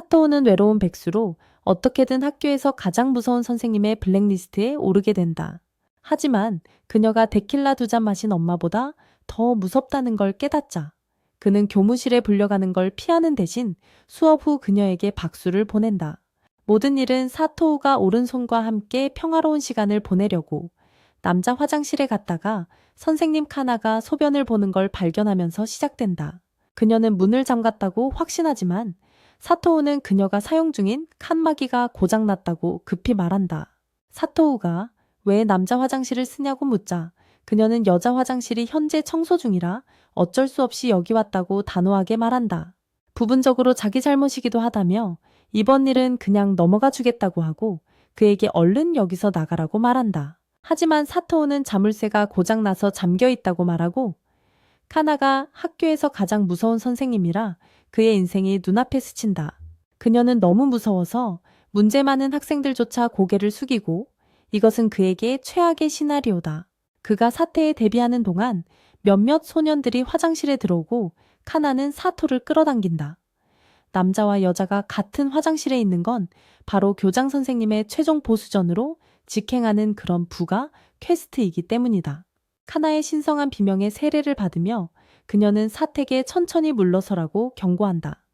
사토우는 외로운 백수로 어떻게든 학교에서 가장 무서운 선생님의 블랙리스트에 오르게 된다. 하지만 그녀가 데킬라 두 잔 마신 엄마보다 더 무섭다는 걸 깨닫자 그는 교무실에 불려가는 걸 피하는 대신 수업 후 그녀에게 박수를 보낸다. 모든 일은 사토우가 오른손과 함께 평화로운 시간을 보내려고 남자 화장실에 갔다가 선생님 카나가 소변을 보는 걸 발견하면서 시작된다. 그녀는 문을 잠갔다고 확신하지만 사토우는 그녀가 사용 중인 칸막이가 고장났다고 급히 말한다. 사토우가 왜 남자 화장실을 쓰냐고 묻자 그녀는 여자 화장실이 현재 청소 중이라 어쩔 수 없이 여기 왔다고 단호하게 말한다. 부분적으로 자기 잘못이기도 하다며 이번 일은 그냥 넘어가 주겠다고 하고 그에게 얼른 여기서 나가라고 말한다. 하지만 사토우는 자물쇠가 고장나서 잠겨 있다고 말하고 카나가 학교에서 가장 무서운 선생님이라 그의 인생이 눈앞에 스친다. 그녀는 너무 무서워서 문제 많은 학생들조차 고개를 숙이고 이것은 그에게 최악의 시나리오다. 그가 사태에 대비하는 동안 몇몇 소년들이 화장실에 들어오고 카나는 사토를 끌어당긴다. 남자와 여자가 같은 화장실에 있는 건 바로 교장 선생님의 최종 보수전으로 직행하는 그런 부가 퀘스트이기 때문이다. 카나의 신성한 비명에 세례를 받으며 그녀는 사택에 천천히 물러서라고 경고한다.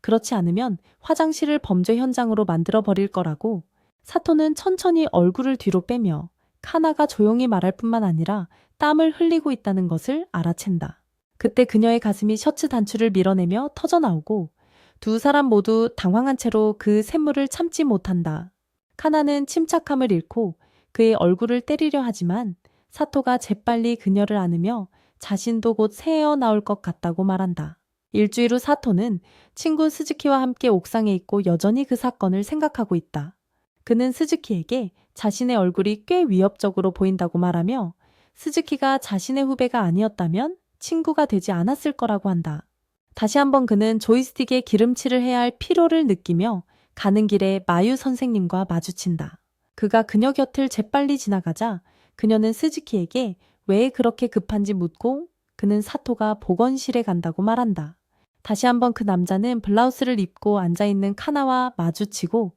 그렇지 않으면 화장실을 범죄 현장으로 만들어 버릴 거라고. 사토는 천천히 얼굴을 뒤로 빼며 카나가 조용히 말할 뿐만 아니라 땀을 흘리고 있다는 것을 알아챈다. 그때 그녀의 가슴이 셔츠 단추를 밀어내며 터져나오고 두 사람 모두 당황한 채로 그 샘물을 참지 못한다. 카나는 침착함을 잃고 그의 얼굴을 때리려 하지만 사토가 재빨리 그녀를 안으며 자신도 곧 새어 나올 것 같다고 말한다. 일주일 후 사토는 친구 스즈키와 함께 옥상에 있고 여전히 그 사건을 생각하고 있다. 그는 스즈키에게 자신의 얼굴이 꽤 위협적으로 보인다고 말하며 스즈키가 자신의 후배가 아니었다면 친구가 되지 않았을 거라고 한다. 다시 한번 그는 조이스틱에 기름칠을 해야 할 피로를 느끼며 가는 길에 마유 선생님과 마주친다. 그가 그녀 곁을 재빨리 지나가자 그녀는 스즈키에게 왜 그렇게 급한지 묻고 그는 사토가 보건실에 간다고 말한다. 다시 한번 그 남자는 블라우스를 입고 앉아있는 카나와 마주치고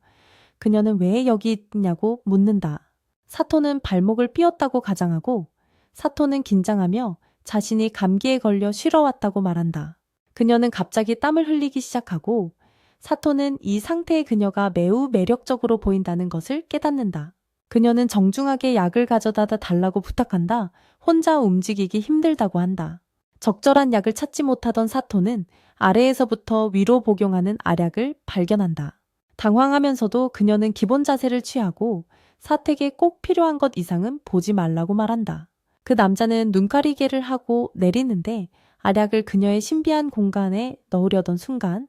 그녀는 왜 여기 있냐고 묻는다. 사토는 발목을 삐었다고 가장하고 사토는 긴장하며 자신이 감기에 걸려 쉬러 왔다고 말한다. 그녀는 갑자기 땀을 흘리기 시작하고 사토는 이 상태의 그녀가 매우 매력적으로 보인다는 것을 깨닫는다. 그녀는 정중하게 약을 가져다 달라고 부탁한다. 혼자 움직이기 힘들다고 한다. 적절한 약을 찾지 못하던 사토는 아래에서부터 위로 복용하는 알약을 발견한다. 당황하면서도 그녀는 기본 자세를 취하고 사택에 꼭 필요한 것 이상은 보지 말라고 말한다. 그 남자는 눈가리개를 하고 내리는데 알약을 그녀의 신비한 공간에 넣으려던 순간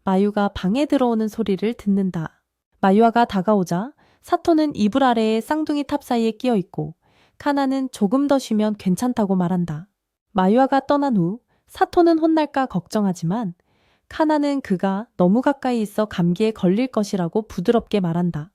마유가 방에 들어오는 소리를 듣는다. 마유아가 다가오자 사토는 이불 아래에 쌍둥이 탑 사이에 끼어 있고 카나는 조금 더 쉬면 괜찮다고 말한다. 마유아가 떠난 후 사토는 혼날까 걱정하지만 카나는 그가 너무 가까이 있어 감기에 걸릴 것이라고 부드럽게 말한다.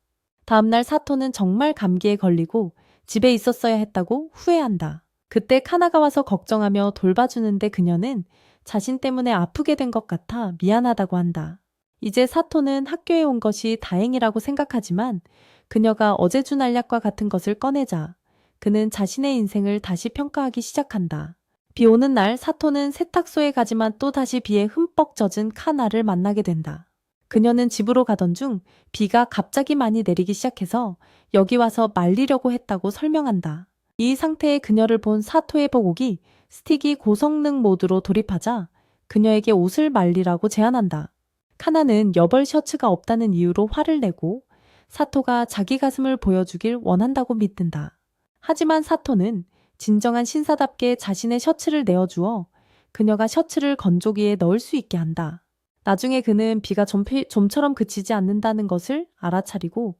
다음날 사토는 정말 감기에 걸리고 집에 있었어야 했다고 후회한다. 그때 카나가 와서 걱정하며 돌봐주는데 그녀는 자신 때문에 아프게 된 것 같아 미안하다고 한다. 이제 사토는 학교에 온 것이 다행이라고 생각하지만 그녀가 어제 준 알약과 같은 것을 꺼내자 그는 자신의 인생을 다시 평가하기 시작한다. 비 오는 날 사토는 세탁소에 가지만 또다시 비에 흠뻑 젖은 카나를 만나게 된다. 그녀는 집으로 가던 중 비가 갑자기 많이 내리기 시작해서 여기 와서 말리려고 했다고 설명한다. 이 상태의 그녀를 본 사토의 보고기 스틱이 고성능 모드로 돌입하자 그녀에게 옷을 말리라고 제안한다. 카나는 여벌 셔츠가 없다는 이유로 화를 내고 사토가 자기 가슴을 보여주길 원한다고 믿는다. 하지만 사토는 진정한 신사답게 자신의 셔츠를 내어주어 그녀가 셔츠를 건조기에 넣을 수 있게 한다. 나중에 그는 비가 좀처럼 그치지 않는다는 것을 알아차리고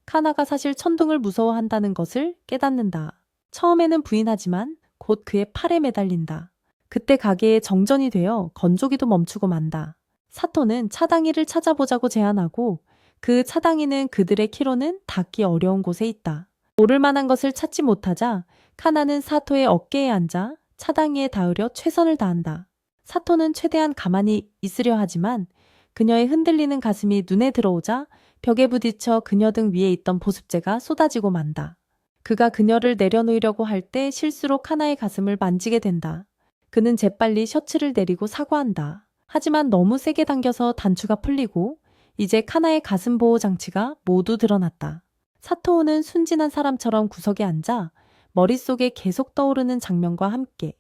카나가 사실 천둥을 무서워한다는 것을 깨닫는다. 처음에는 부인하지만 곧 그의 팔에 매달린다. 그때 가게에 정전이 되어 건조기도 멈추고 만다. 사토는 차당이를 찾아보자고 제안하고 그 차당이는 그들의 키로는 닿기 어려운 곳에 있다. 오를 만한 것을 찾지 못하자 카나는 사토의 어깨에 앉아 차당이에 닿으려 최선을 다한다. 사토는 최대한 가만히 있으려 하지만 그녀의 흔들리는 가슴이 눈에 들어오자 벽에 부딪혀 그녀 등 위에 있던 보습제가 쏟아지고 만다. 그가 그녀를 내려놓으려고 할 때 실수로 카나의 가슴을 만지게 된다. 그는 재빨리 셔츠를 내리고 사과한다. 하지만 너무 세게 당겨서 단추가 풀리고 이제 카나의 가슴 보호 장치가 모두 드러났다. 사토우는 순진한 사람처럼 구석에 앉아 머릿속에 계속 떠오르는 장면과 함께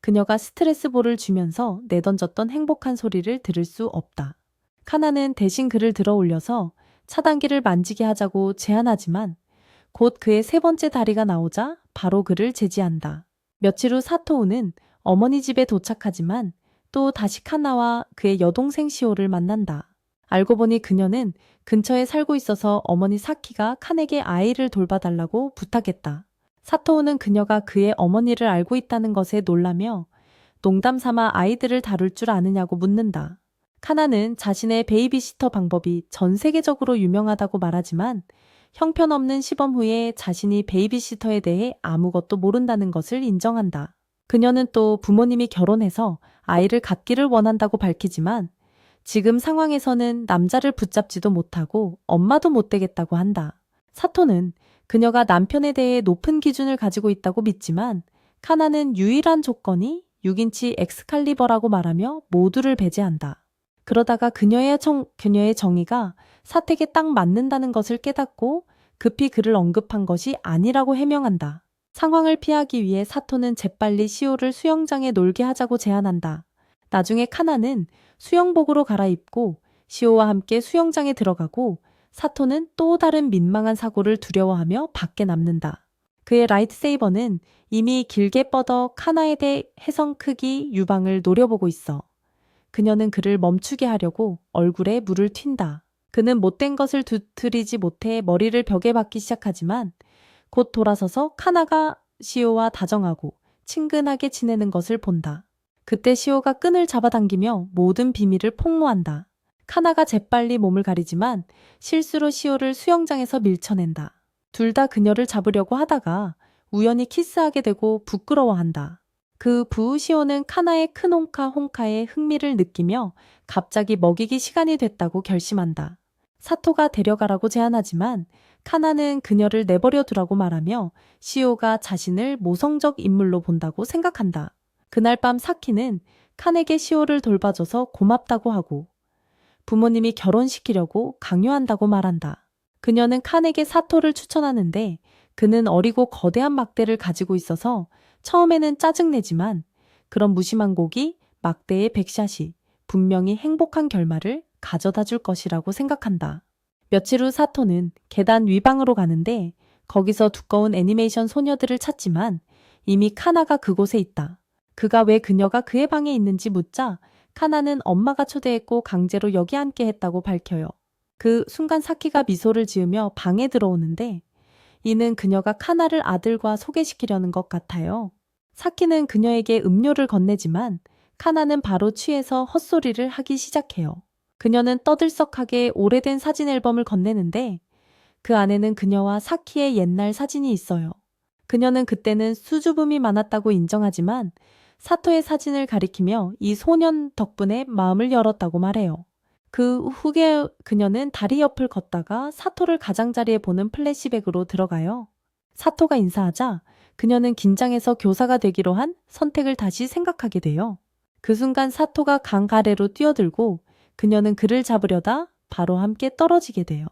그녀가 스트레스볼을 주면서 내던졌던 행복한 소리를 들을 수 없다. 카나는 대신 그를 들어 올려서 차단기를 만지게 하자고 제안하지만 곧 그의 세 번째 다리가 나오자 바로 그를 제지한다. 며칠 후 사토우는 어머니 집에 도착하지만 또 다시 카나와 그의 여동생 시오를 만난다. 알고 보니 그녀는 근처에 살고 있어서 어머니 사키가 칸에게 아이를 돌봐달라고 부탁했다. 사토우는 그녀가 그의 어머니를 알고 있다는 것에 놀라며 농담 삼아 아이들을 다룰 줄 아느냐고 묻는다. 카나는 자신의 베이비시터 방법이 전 세계적으로 유명하다고 말하지만 형편없는 시범 후에 자신이 베이비시터에 대해 아무것도 모른다는 것을 인정한다. 그녀는 또 부모님이 결혼해서 아이를 갖기를 원한다고 밝히지만 지금 상황에서는 남자를 붙잡지도 못하고 엄마도 못 되겠다고 한다. 사토는 그녀가 남편에 대해 높은 기준을 가지고 있다고 믿지만 카나는 유일한 조건이 6인치 엑스칼리버라고 말하며 모두를 배제한다. 그러다가 그녀의 정의가 사택에 딱 맞는다는 것을 깨닫고 급히 그를 언급한 것이 아니라고 해명한다. 상황을 피하기 위해 사토는 재빨리 시오를 수영장에 놀게 하자고 제안한다. 나중에 카나는 수영복으로 갈아입고 시오와 함께 수영장에 들어가고 사토는 또 다른 민망한 사고를 두려워하며 밖에 남는다. 그의 라이트세이버는 이미 길게 뻗어 카나에 대해 해성 크기 유방을 노려보고 있어. 그녀는 그를 멈추게 하려고 얼굴에 물을 튄다. 그는 못된 것을 두드리지 못해 머리를 벽에 박기 시작하지만 곧 돌아서서 카나가 시오와 다정하고 친근하게 지내는 것을 본다. 그때 시오가 끈을 잡아당기며 모든 비밀을 폭로한다. 카나가 재빨리 몸을 가리지만 실수로 시오를 수영장에서 밀쳐낸다. 둘 다 그녀를 잡으려고 하다가 우연히 키스하게 되고 부끄러워한다. 그 부 시오는 카나의 큰 홍카에 흥미를 느끼며 갑자기 먹이기 시간이 됐다고 결심한다. 사토가 데려가라고 제안하지만 카나는 그녀를 내버려 두라고 말하며 시오가 자신을 모성적 인물로 본다고 생각한다. 그날 밤 사키는 칸에게 시오를 돌봐줘서 고맙다고 하고 부모님이 결혼시키려고 강요한다고 말한다. 그녀는 칸에게 사토를 추천하는데 그는 어리고 거대한 막대를 가지고 있어서 처음에는 짜증내지만 그런 무심한 곡이 막대의 백샷이 분명히 행복한 결말을 가져다 줄 것이라고 생각한다. 며칠 후 사토는 계단 위방으로 가는데 거기서 두꺼운 애니메이션 소녀들을 찾지만 이미 카나가 그곳에 있다. 그가 왜 그녀가 그의 방에 있는지 묻자 카나는 엄마가 초대했고 강제로 여기 앉게 했다고 밝혀요. 그 순간 사키가 미소를 지으며 방에 들어오는데 이는 그녀가 카나를 아들과 소개시키려는 것 같아요. 사키는 그녀에게 음료를 건네지만 카나는 바로 취해서 헛소리를 하기 시작해요. 그녀는 떠들썩하게 오래된 사진 앨범을 건네는데 그 안에는 그녀와 사키의 옛날 사진이 있어요. 그녀는 그때는 수줍음이 많았다고 인정하지만 사토의 사진을 가리키며 이 소년 덕분에 마음을 열었다고 말해요. 그 후에 그녀는 다리 옆을 걷다가 사토를 가장자리에 보는 플래시백으로 들어가요. 사토가 인사하자 그녀는 긴장해서 교사가 되기로 한 선택을 다시 생각하게 돼요. 그 순간 사토가 강 아래로 뛰어들고 그녀는 그를 잡으려다 바로 함께 떨어지게 돼요.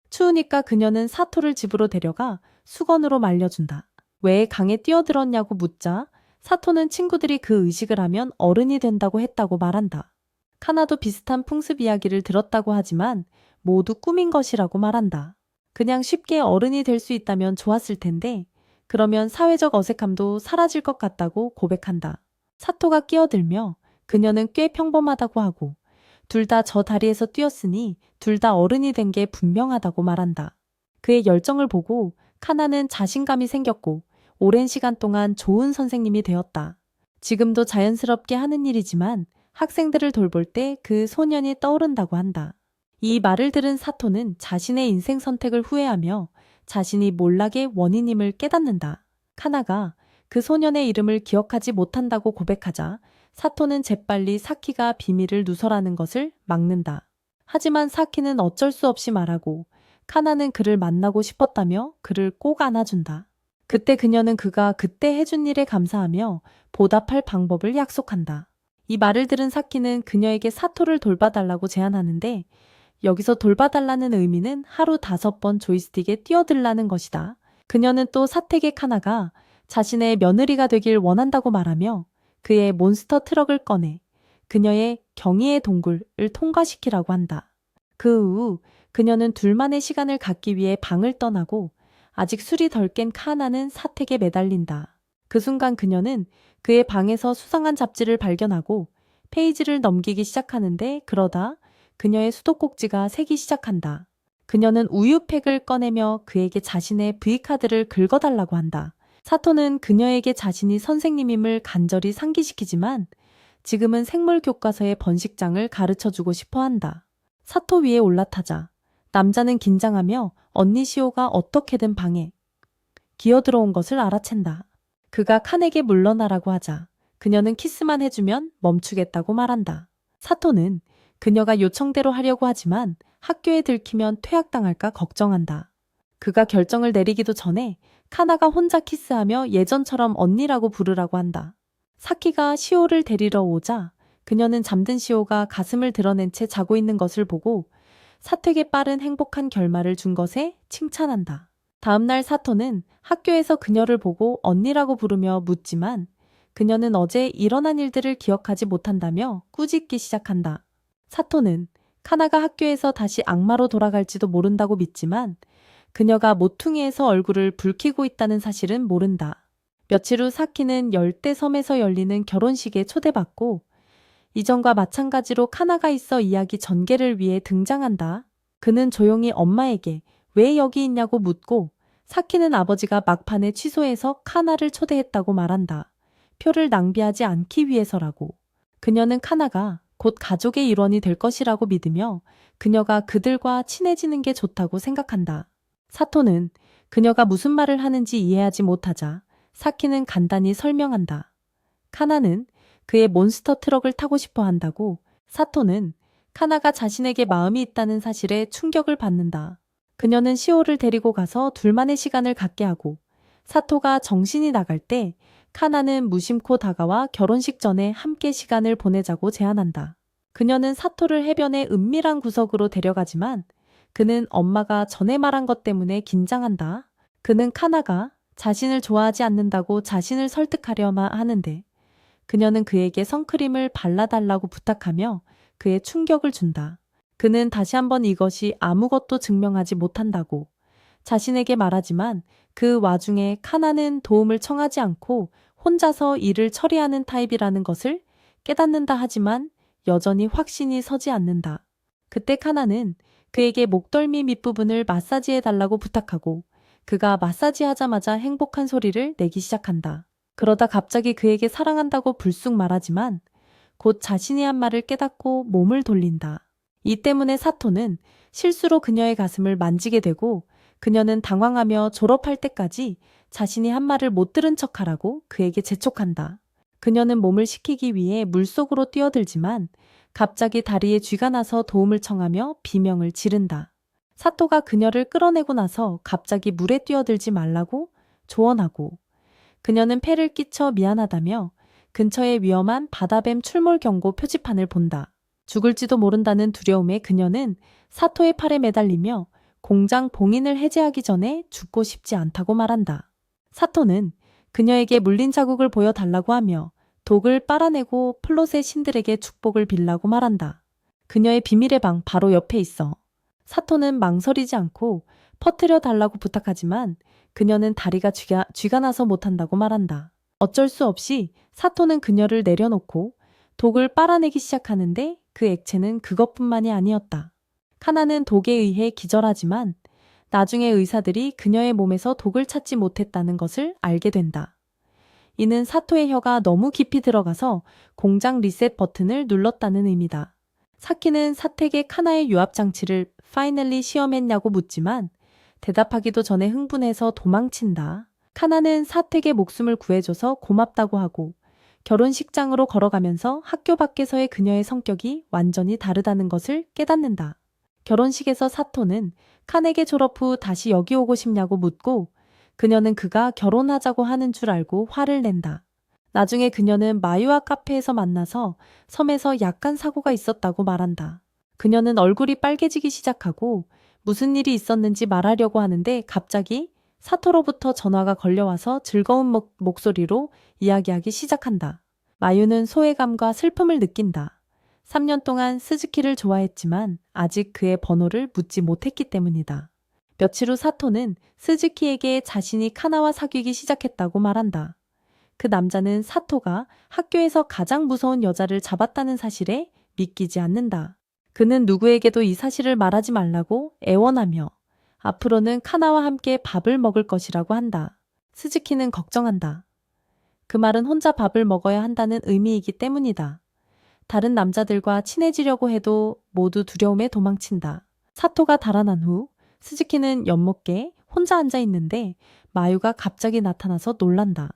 추우니까 그녀는 사토를 집으로 데려가 수건으로 말려준다. 왜 강에 뛰어들었냐고 묻자 사토는 친구들이 그 의식을 하면 어른이 된다고 했다고 말한다. 카나도 비슷한 풍습 이야기를 들었다고 하지만 모두 꿈인 것이라고 말한다. 그냥 쉽게 어른이 될 수 있다면 좋았을 텐데 그러면 사회적 어색함도 사라질 것 같다고 고백한다. 사토가 끼어들며 그녀는 꽤 평범하다고 하고 둘 다 저 다리에서 뛰었으니 둘 다 어른이 된 게 분명하다고 말한다. 그의 열정을 보고 카나는 자신감이 생겼고 오랜 시간 동안 좋은 선생님이 되었다. 지금도 자연스럽게 하는 일이지만 학생들을 돌볼 때 그 소년이 떠오른다고 한다. 이 말을 들은 사토는 자신의 인생 선택을 후회하며 자신이 몰락의 원인임을 깨닫는다. 카나가 그 소년의 이름을 기억하지 못한다고 고백하자 사토는 재빨리 사키가 비밀을 누설하는 것을 막는다. 하지만 사키는 어쩔 수 없이 말하고 카나는 그를 만나고 싶었다며 그를 꼭 안아준다. 그때 그녀는 그가 그때 해준 일에 감사하며 보답할 방법을 약속한다. 이 말을 들은 사키는 그녀에게 사토를 돌봐달라고 제안하는데 여기서 돌봐달라는 의미는 하루 5번 조이스틱에 뛰어들라는 것이다. 그녀는 또 사택의 카나가 자신의 며느리가 되길 원한다고 말하며 그의 몬스터 트럭을 꺼내 그녀의 경이의 동굴을 통과시키라고 한다. 그 후 그녀는 둘만의 시간을 갖기 위해 방을 떠나고 아직 술이 덜 깬 카나는 사택에 매달린다. 그 순간 그녀는 그의 방에서 수상한 잡지를 발견하고 페이지를 넘기기 시작하는데 그러다 그녀의 수도꼭지가 새기 시작한다. 그녀는 우유팩을 꺼내며 그에게 자신의 V카드를 긁어달라고 한다. 사토는 그녀에게 자신이 선생님임을 간절히 상기시키지만 지금은 생물 교과서의 번식장을 가르쳐주고 싶어 한다. 사토 위에 올라타자 남자는 긴장하며 언니 시오가 어떻게든 방에 기어들어온 것을 알아챈다. 그가 칸에게 물러나라고 하자 그녀는 키스만 해주면 멈추겠다고 말한다. 사토는 그녀가 요청대로 하려고 하지만 학교에 들키면 퇴학당할까 걱정한다. 그가 결정을 내리기도 전에 카나가 혼자 키스하며 예전처럼 언니라고 부르라고 한다. 사키가 시오를 데리러 오자 그녀는 잠든 시오가 가슴을 드러낸 채 자고 있는 것을 보고 사택에 빠른 행복한 결말을 준 것에 칭찬한다. 다음날 사토는 학교에서 그녀를 보고 언니라고 부르며 묻지만 그녀는 어제 일어난 일들을 기억하지 못한다며 꾸짖기 시작한다. 사토는 카나가 학교에서 다시 악마로 돌아갈지도 모른다고 믿지만 그녀가 모퉁이에서 얼굴을 붉히고 있다는 사실은 모른다. 며칠 후 사키는 열대 섬에서 열리는 결혼식에 초대받고 이전과 마찬가지로 카나가 있어 이야기 전개를 위해 등장한다. 그는 조용히 엄마에게 왜 여기 있냐고 묻고 사키는 아버지가 막판에 취소해서 카나를 초대했다고 말한다. 표를 낭비하지 않기 위해서라고. 그녀는 카나가 곧 가족의 일원이 될 것이라고 믿으며 그녀가 그들과 친해지는 게 좋다고 생각한다. 사토는 그녀가 무슨 말을 하는지 이해하지 못하자 사키는 간단히 설명한다. 카나는 그의 몬스터 트럭을 타고 싶어 한다고. 사토는 카나가 자신에게 마음이 있다는 사실에 충격을 받는다. 그녀는 시오를 데리고 가서 둘만의 시간을 갖게 하고 사토가 정신이 나갈 때 카나는 무심코 다가와 결혼식 전에 함께 시간을 보내자고 제안한다. 그녀는 사토를 해변의 은밀한 구석으로 데려가지만 그는 엄마가 전에 말한 것 때문에 긴장한다. 그는 카나가 자신을 좋아하지 않는다고 자신을 설득하려만 하는데 그녀는 그에게 선크림을 발라달라고 부탁하며 그의 충격을 준다. 그는 다시 한번 이것이 아무것도 증명하지 못한다고 자신에게 말하지만 그 와중에 카나는 도움을 청하지 않고 혼자서 일을 처리하는 타입이라는 것을 깨닫는다 하지만 여전히 확신이 서지 않는다. 그때 카나는 그에게 목덜미 밑부분을 마사지해달라고 부탁하고 그가 마사지하자마자 행복한 소리를 내기 시작한다. 그러다 갑자기 그에게 사랑한다고 불쑥 말하지만 곧 자신이 한 말을 깨닫고 몸을 돌린다. 이 때문에 사토는 실수로 그녀의 가슴을 만지게 되고 그녀는 당황하며 졸업할 때까지 자신이 한 말을 못 들은 척하라고 그에게 재촉한다. 그녀는 몸을 식히기 위해 물속으로 뛰어들지만 갑자기 다리에 쥐가 나서 도움을 청하며 비명을 지른다. 사토가 그녀를 끌어내고 나서 갑자기 물에 뛰어들지 말라고 조언하고 그녀는 폐를 끼쳐 미안하다며 근처에 위험한 바다뱀 출몰 경고 표지판을 본다. 죽을지도 모른다는 두려움에 그녀는 사토의 팔에 매달리며 공장 봉인을 해제하기 전에 죽고 싶지 않다고 말한다. 사토는 그녀에게 물린 자국을 보여달라고 하며 독을 빨아내고 플롯의 신들에게 축복을 빌라고 말한다. 그녀의 비밀의 방 바로 옆에 있어. 사토는 망설이지 않고 퍼뜨려 달라고 부탁하지만 그녀는 다리가 쥐가 나서 못한다고 말한다. 어쩔 수 없이 사토는 그녀를 내려놓고 독을 빨아내기 시작하는데 그 액체는 그것뿐만이 아니었다. 카나는 독에 의해 기절하지만 나중에 의사들이 그녀의 몸에서 독을 찾지 못했다는 것을 알게 된다. 이는 사토의 혀가 너무 깊이 들어가서 공장 리셋 버튼을 눌렀다는 의미다. 사키는 사택의 카나의 유압 장치를 파이널리 시험했냐고 묻지만 대답하기도 전에 흥분해서 도망친다. 카나는 사택의 목숨을 구해줘서 고맙다고 하고 결혼식장으로 걸어가면서 학교 밖에서의 그녀의 성격이 완전히 다르다는 것을 깨닫는다. 결혼식에서 사토는 칸에게 졸업 후 다시 여기 오고 싶냐고 묻고 그녀는 그가 결혼하자고 하는 줄 알고 화를 낸다. 나중에 그녀는 마유와 카페에서 만나서 섬에서 약간 사고가 있었다고 말한다. 그녀는 얼굴이 빨개지기 시작하고 무슨 일이 있었는지 말하려고 하는데 갑자기 사토로부터 전화가 걸려와서 즐거운 목소리로 이야기하기 시작한다. 마유는 소외감과 슬픔을 느낀다. 3년 동안 스즈키를 좋아했지만 아직 그의 번호를 묻지 못했기 때문이다. 며칠 후 사토는 스즈키에게 자신이 카나와 사귀기 시작했다고 말한다. 그 남자는 사토가 학교에서 가장 무서운 여자를 잡았다는 사실에 믿기지 않는다. 그는 누구에게도 이 사실을 말하지 말라고 애원하며 앞으로는 카나와 함께 밥을 먹을 것이라고 한다. 스즈키는 걱정한다. 그 말은 혼자 밥을 먹어야 한다는 의미이기 때문이다. 다른 남자들과 친해지려고 해도 모두 두려움에 도망친다. 사토가 달아난 후 스즈키는 연못께 혼자 앉아 있는데 마유가 갑자기 나타나서 놀란다.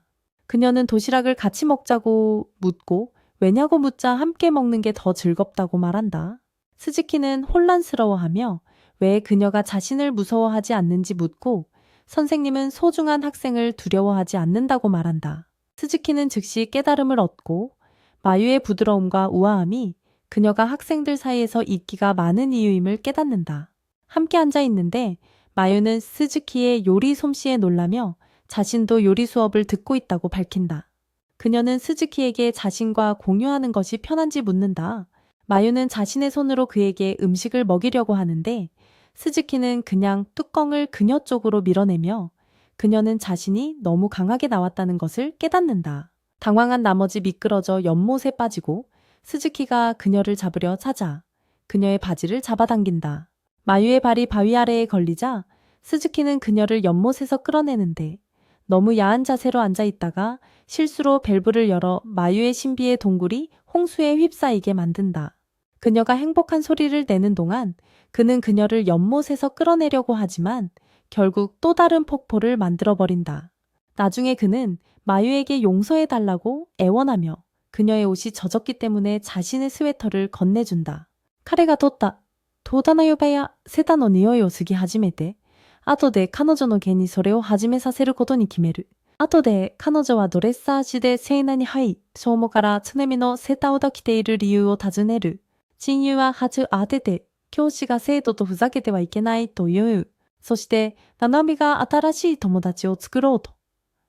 그녀는 도시락을 같이 먹자고 묻고 왜냐고 묻자 함께 먹는 게 더 즐겁다고 말한다. 스즈키는 혼란스러워하며 왜 그녀가 자신을 무서워하지 않는지 묻고 선생님은 소중한 학생을 두려워하지 않는다고 말한다. 스즈키는 즉시 깨달음을 얻고 마유의 부드러움과 우아함이 그녀가 학생들 사이에서 인기가 많은 이유임을 깨닫는다. 함께 앉아 있는데 마유는 스즈키의 요리 솜씨에 놀라며 자신도 요리 수업을 듣고 있다고 밝힌다. 그녀는 스즈키에게 자신과 공유하는 것이 편한지 묻는다. 마유는 자신의 손으로 그에게 음식을 먹이려고 하는데 스즈키는 그냥 뚜껑을 그녀 쪽으로 밀어내며 그녀는 자신이 너무 강하게 나왔다는 것을 깨닫는다. 당황한 나머지 미끄러져 연못에 빠지고 스즈키가 그녀를 잡으려 찾아 그녀의 바지를 잡아당긴다. 마유의 발이 바위 아래에 걸리자 스즈키는 그녀를 연못에서 끌어내는데 너무 야한 자세로 앉아 있다가 실수로 밸브를 열어 마유의 신비의 동굴이 홍수에 휩싸이게 만든다. 그녀가 행복한 소리를 내는 동안 그는 그녀를 연못에서 끌어내려고 하지만 결국 또 다른 폭포를 만들어버린다. 나중에 그는 마유에게 용서해달라고 애원하며 그녀의 옷이 젖었기 때문에 자신의 스웨터를 건네준다. 카레가 뒀다. 도다나요바야 세타노 니오이を 쓰기 始めて後で彼女の毛にそれを始めさせることに決める。後で彼女はドレッサージでセーナに入り、正午から常見のセーターを着ている理由を尋ねる。親友は恥当てて、教師が生徒とふざけてはいけないと言う。そして、ナナミが新しい友達を作ろうと。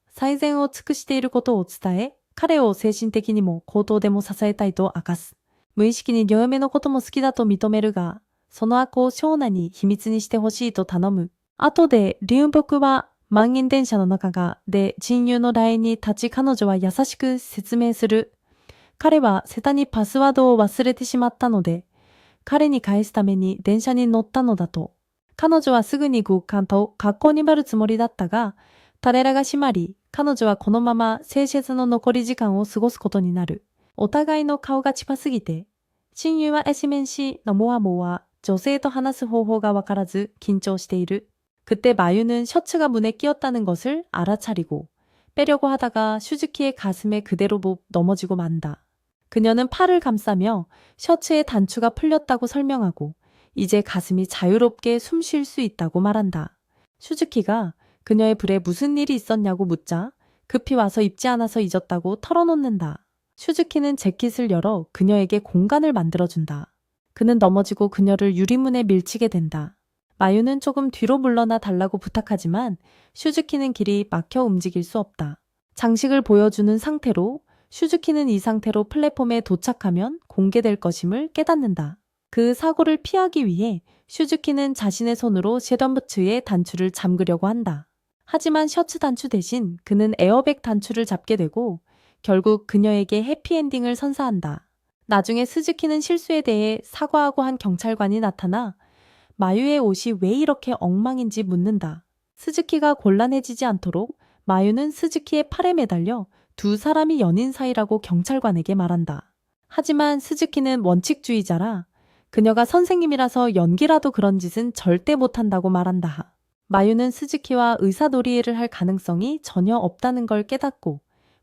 最善を尽くしていることを伝え、彼を精神的にも口頭でも支えたいと明かす。無意識に両嫁のことも好きだと認めるが、その悪をショーナに秘密にしてほしいと頼む。後で、龍木は満員電車の中で親友の LINE に立ち彼女は優しく説明する。彼はセタにパスワードを忘れてしまったので、彼に返すために電車に乗ったのだと。彼女はすぐに学校に回るつもりだったが、タレラが閉まり、彼女はこのまま聖節の残り時間を過ごすことになる。お互いの顔が近すぎて、親友は애시面しのモアモは女性と話す方法がわからず緊張している。 그때 마유는 셔츠가 문에 끼었다는 것을 알아차리고 빼려고 하다가 슈즈키의 가슴에 그대로 넘어지고 만다. 그녀는 팔을 감싸며 셔츠의 단추가 풀렸다고 설명하고 이제 가슴이 자유롭게 숨 쉴 수 있다고 말한다. 슈즈키가 그녀의 불에 무슨 일이 있었냐고 묻자 급히 와서 입지 않아서 잊었다고 털어놓는다. 슈즈키는 재킷을 열어 그녀에게 공간을 만들어준다. 그는 넘어지고 그녀를 유리문에 밀치게 된다. 마유는 조금 뒤로 물러나 달라고 부탁하지만 슈즈키는 길이 막혀 움직일 수 없다. 장식을 보여주는 상태로 슈즈키는 이 상태로 플랫폼에 도착하면 공개될 것임을 깨닫는다. 그 사고를 피하기 위해 슈즈키는 자신의 손으로 쉐던부츠의 단추를 잠그려고 한다. 하지만 셔츠 단추 대신 그는 에어백 단추를 잡게 되고 결국 그녀에게 해피엔딩을 선사한다. 나중에 스즈키는 실수에 대해 사과하고 한 경찰관이 나타나 마유의 옷이 왜 이렇게 엉망인지 묻는다. 스즈키가 곤란해지지 않도록 마유는 스즈키의 팔에 매달려 두 사람이 연인 사이라고 경찰관에게 말한다. 하지만 스즈키는 원칙주의자라 그녀가 선생님이라서 연기라도 그런 짓은 절대 못한다고 말한다. 마유는 스즈키와 의사놀이를 할 가능성이 전혀 없다는 걸 깨닫고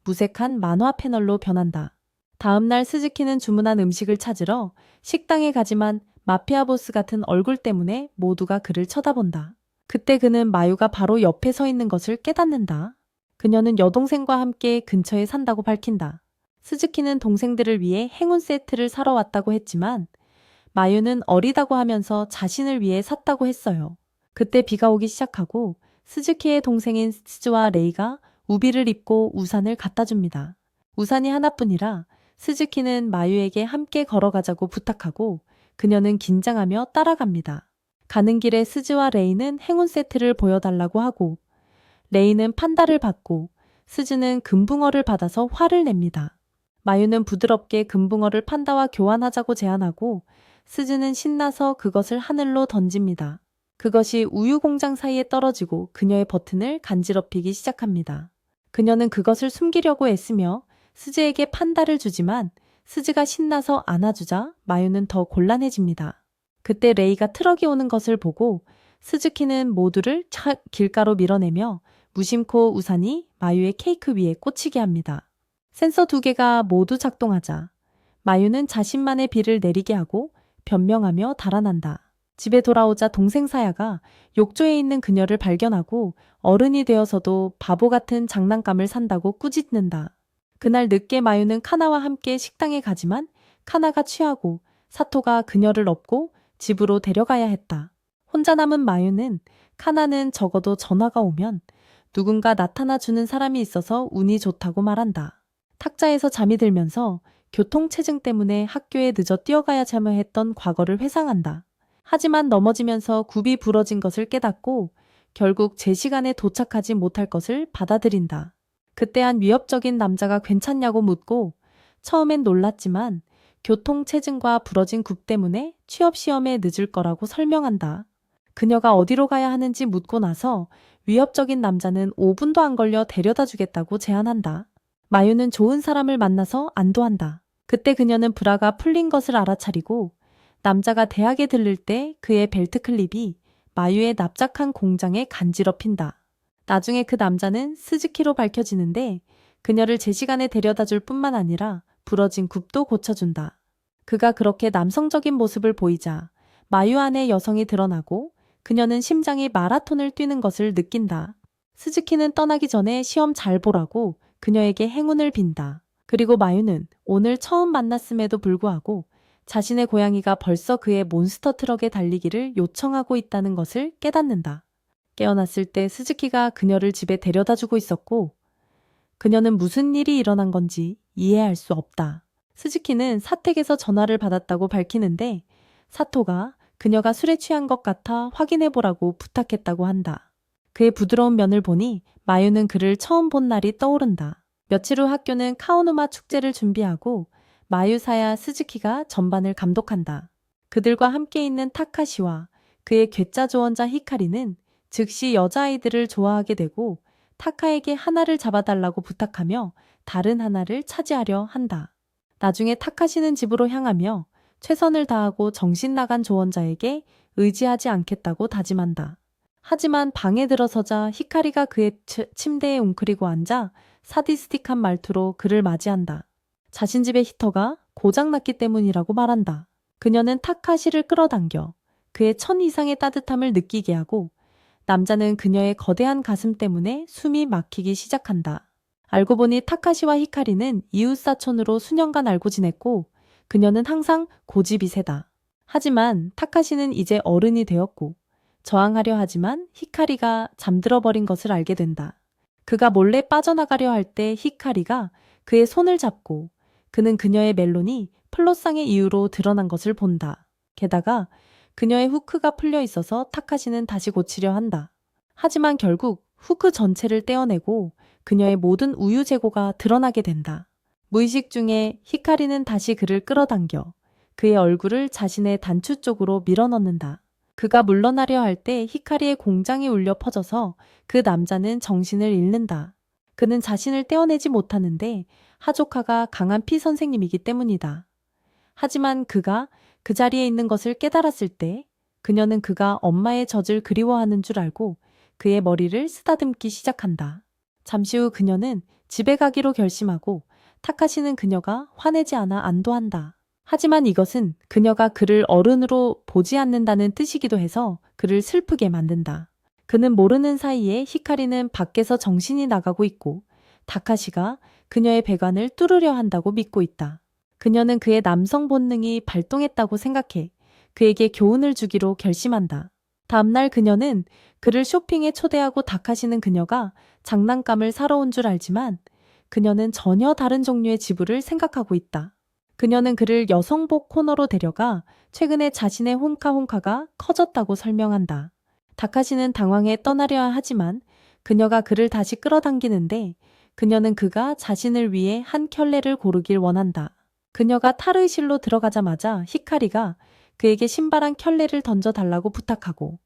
무색한 만화 패널로 변한다. 다음날 스즈키는 주문한 음식을 찾으러 식당에 가지만 마피아 보스 같은 얼굴 때문에 모두가 그를 쳐다본다. 그때 그는 마유가 바로 옆에 서 있는 것을 깨닫는다. 그녀는 여동생과 함께 근처에 산다고 밝힌다. 스즈키는 동생들을 위해 행운 세트를 사러 왔다고 했지만 마유는 어리다고 하면서 자신을 위해 샀다고 했어요. 그때 비가 오기 시작하고 스즈키의 동생인 스즈와 레이가 우비를 입고 우산을 갖다 줍니다. 우산이 하나뿐이라 스즈키는 마유에게 함께 걸어가자고 부탁하고 그녀는 긴장하며 따라갑니다. 가는 길에 스즈와 레이는 행운 세트를 보여달라고 하고 레이는 판다를 받고 스즈는 금붕어를 받아서 화를 냅니다. 마유는 부드럽게 금붕어를 판다와 교환하자고 제안하고 스즈는 신나서 그것을 하늘로 던집니다. 그것이 우유 공장 사이에 떨어지고 그녀의 버튼을 간지럽히기 시작합니다. 그녀는 그것을 숨기려고 애쓰며 스즈에게 판다를 주지만 스즈가 신나서 안아주자 마유는 더 곤란해집니다. 그때 레이가 트럭이 오는 것을 보고 스즈키는 모두를 길가로 밀어내며 무심코 우산이 마유의 케이크 위에 꽂히게 합니다. 센서 2개가 모두 작동하자 마유는 자신만의 비를 내리게 하고 변명하며 달아난다. 집에 돌아오자 동생 사야가 욕조에 있는 그녀를 발견하고 어른이 되어서도 바보 같은 장난감을 산다고 꾸짖는다. 그날 늦게 마유는 카나와 함께 식당에 가지만 카나가 취하고 사토가 그녀를 업고 집으로 데려가야 했다. 혼자 남은 마유는 카나는 적어도 전화가 오면 누군가 나타나 주는 사람이 있어서 운이 좋다고 말한다. 탁자에서 잠이 들면서 교통체증 때문에 학교에 늦어 뛰어가야 참여했던 과거를 회상한다. 하지만 넘어지면서 굽이 부러진 것을 깨닫고 결국 제 시간에 도착하지 못할 것을 받아들인다. 그때 한 위협적인 남자가 괜찮냐고 묻고 처음엔 놀랐지만 교통체증과 부러진 굽 때문에 취업시험에 늦을 거라고 설명한다. 그녀가 어디로 가야 하는지 묻고 나서 위협적인 남자는 5분도 안 걸려 데려다 주겠다고 제안한다. 마유는 좋은 사람을 만나서 안도한다. 그때 그녀는 브라가 풀린 것을 알아차리고 남자가 대학에 들를 때 그의 벨트 클립이 마유의 납작한 공장에 간지럽힌다. 나중에 그 남자는 스즈키로 밝혀지는데 그녀를 제 시간에 데려다 줄 뿐만 아니라 부러진 굽도 고쳐준다. 그가 그렇게 남성적인 모습을 보이자 마유 안에 여성이 드러나고 그녀는 심장이 마라톤을 뛰는 것을 느낀다. 스즈키는 떠나기 전에 시험 잘 보라고 그녀에게 행운을 빈다. 그리고 마유는 오늘 처음 만났음에도 불구하고 자신의 고양이가 벌써 그의 몬스터 트럭에 달리기를 요청하고 있다는 것을 깨닫는다. 깨어났을 때 스즈키가 그녀를 집에 데려다 주고 있었고 그녀는 무슨 일이 일어난 건지 이해할 수 없다. 스즈키는 사택에서 전화를 받았다고 밝히는데 사토가 그녀가 술에 취한 것 같아 확인해보라고 부탁했다고 한다. 그의 부드러운 면을 보니 마유는 그를 처음 본 날이 떠오른다. 며칠 후 학교는 카오누마 축제를 준비하고 마유사야 스즈키가 전반을 감독한다. 그들과 함께 있는 타카시와 그의 괴짜 조언자 히카리는 즉시 여자아이들을 좋아하게 되고 타카에게 하나를 잡아달라고 부탁하며 다른 하나를 차지하려 한다. 나중에 타카시는 집으로 향하며 최선을 다하고 정신 나간 조언자에게 의지하지 않겠다고 다짐한다. 하지만 방에 들어서자 히카리가 그의 침대에 웅크리고 앉아 사디스틱한 말투로 그를 맞이한다. 자신 집의 히터가 고장났기 때문이라고 말한다. 그녀는 타카시를 끌어당겨 그의 천 이상의 따뜻함을 느끼게 하고 남자는 그녀의 거대한 가슴 때문에 숨이 막히기 시작한다. 알고 보니 타카시와 히카리는 이웃사촌으로 수년간 알고 지냈고 그녀는 항상 고집이 세다. 하지만 타카시는 이제 어른이 되었고 저항하려 하지만 히카리가 잠들어 버린 것을 알게 된다. 그가 몰래 빠져나가려 할 때 히카리가 그의 손을 잡고 그는 그녀의 멜론이 플로상의 이유로 드러난 것을 본다. 게다가 그녀의 후크가 풀려 있어서 타카시는 다시 고치려 한다. 하지만 결국 후크 전체를 떼어내고 그녀의 모든 우유 재고가 드러나게 된다. 무의식 중에 히카리는 다시 그를 끌어당겨 그의 얼굴을 자신의 단추 쪽으로 밀어넣는다. 그가 물러나려 할 때 히카리의 공장이 울려 퍼져서 그 남자는 정신을 잃는다. 그는 자신을 떼어내지 못하는데 하조카가 강한 피 선생님이기 때문이다. 하지만 그가 그 자리에 있는 것을 깨달았을 때 그녀는 그가 엄마의 젖을 그리워하는 줄 알고 그의 머리를 쓰다듬기 시작한다. 잠시 후 그녀는 집에 가기로 결심하고 타카시는 그녀가 화내지 않아 안도한다. 하지만 이것은 그녀가 그를 어른으로 보지 않는다는 뜻이기도 해서 그를 슬프게 만든다. 그는 모르는 사이에 히카리는 밖에서 정신이 나가고 있고 타카시가 그녀의 배관을 뚫으려 한다고 믿고 있다. 그녀는 그의 남성 본능이 발동했다고 생각해 그에게 교훈을 주기로 결심한다. 다음날 그녀는 그를 쇼핑에 초대하고 타카시는 그녀가 장난감을 사러 온 줄 알지만 그녀는 전혀 다른 종류의 지불을 생각하고 있다. 그녀는 그를 여성복 코너로 데려가 최근에 자신의 홈카가 커졌다고 설명한다. 다카시는 당황해 떠나려 하지만 그녀가 그를 다시 끌어당기는데 그녀는 그가 자신을 위해 한 켤레를 고르길 원한다. 그녀가 탈의실로 들어가자마자 히카리가 그에게 신발 한 켤레를 던져달라고 부탁하고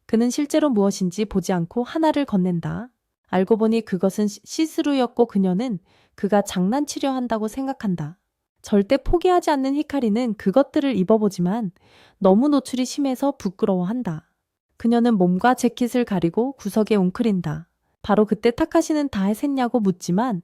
그는 실제로 무엇인지 보지 않고 하나를 건넨다. 알고 보니 그것은 시스루였고 그녀는 그가 장난치려 한다고 생각한다. 절대 포기하지 않는 히카리는 그것들을 입어보지만 너무 노출이 심해서 부끄러워한다. 그녀는 몸과 재킷을 가리고 구석에 웅크린다. 바로 그때 타카시는 다 했냐고 묻지만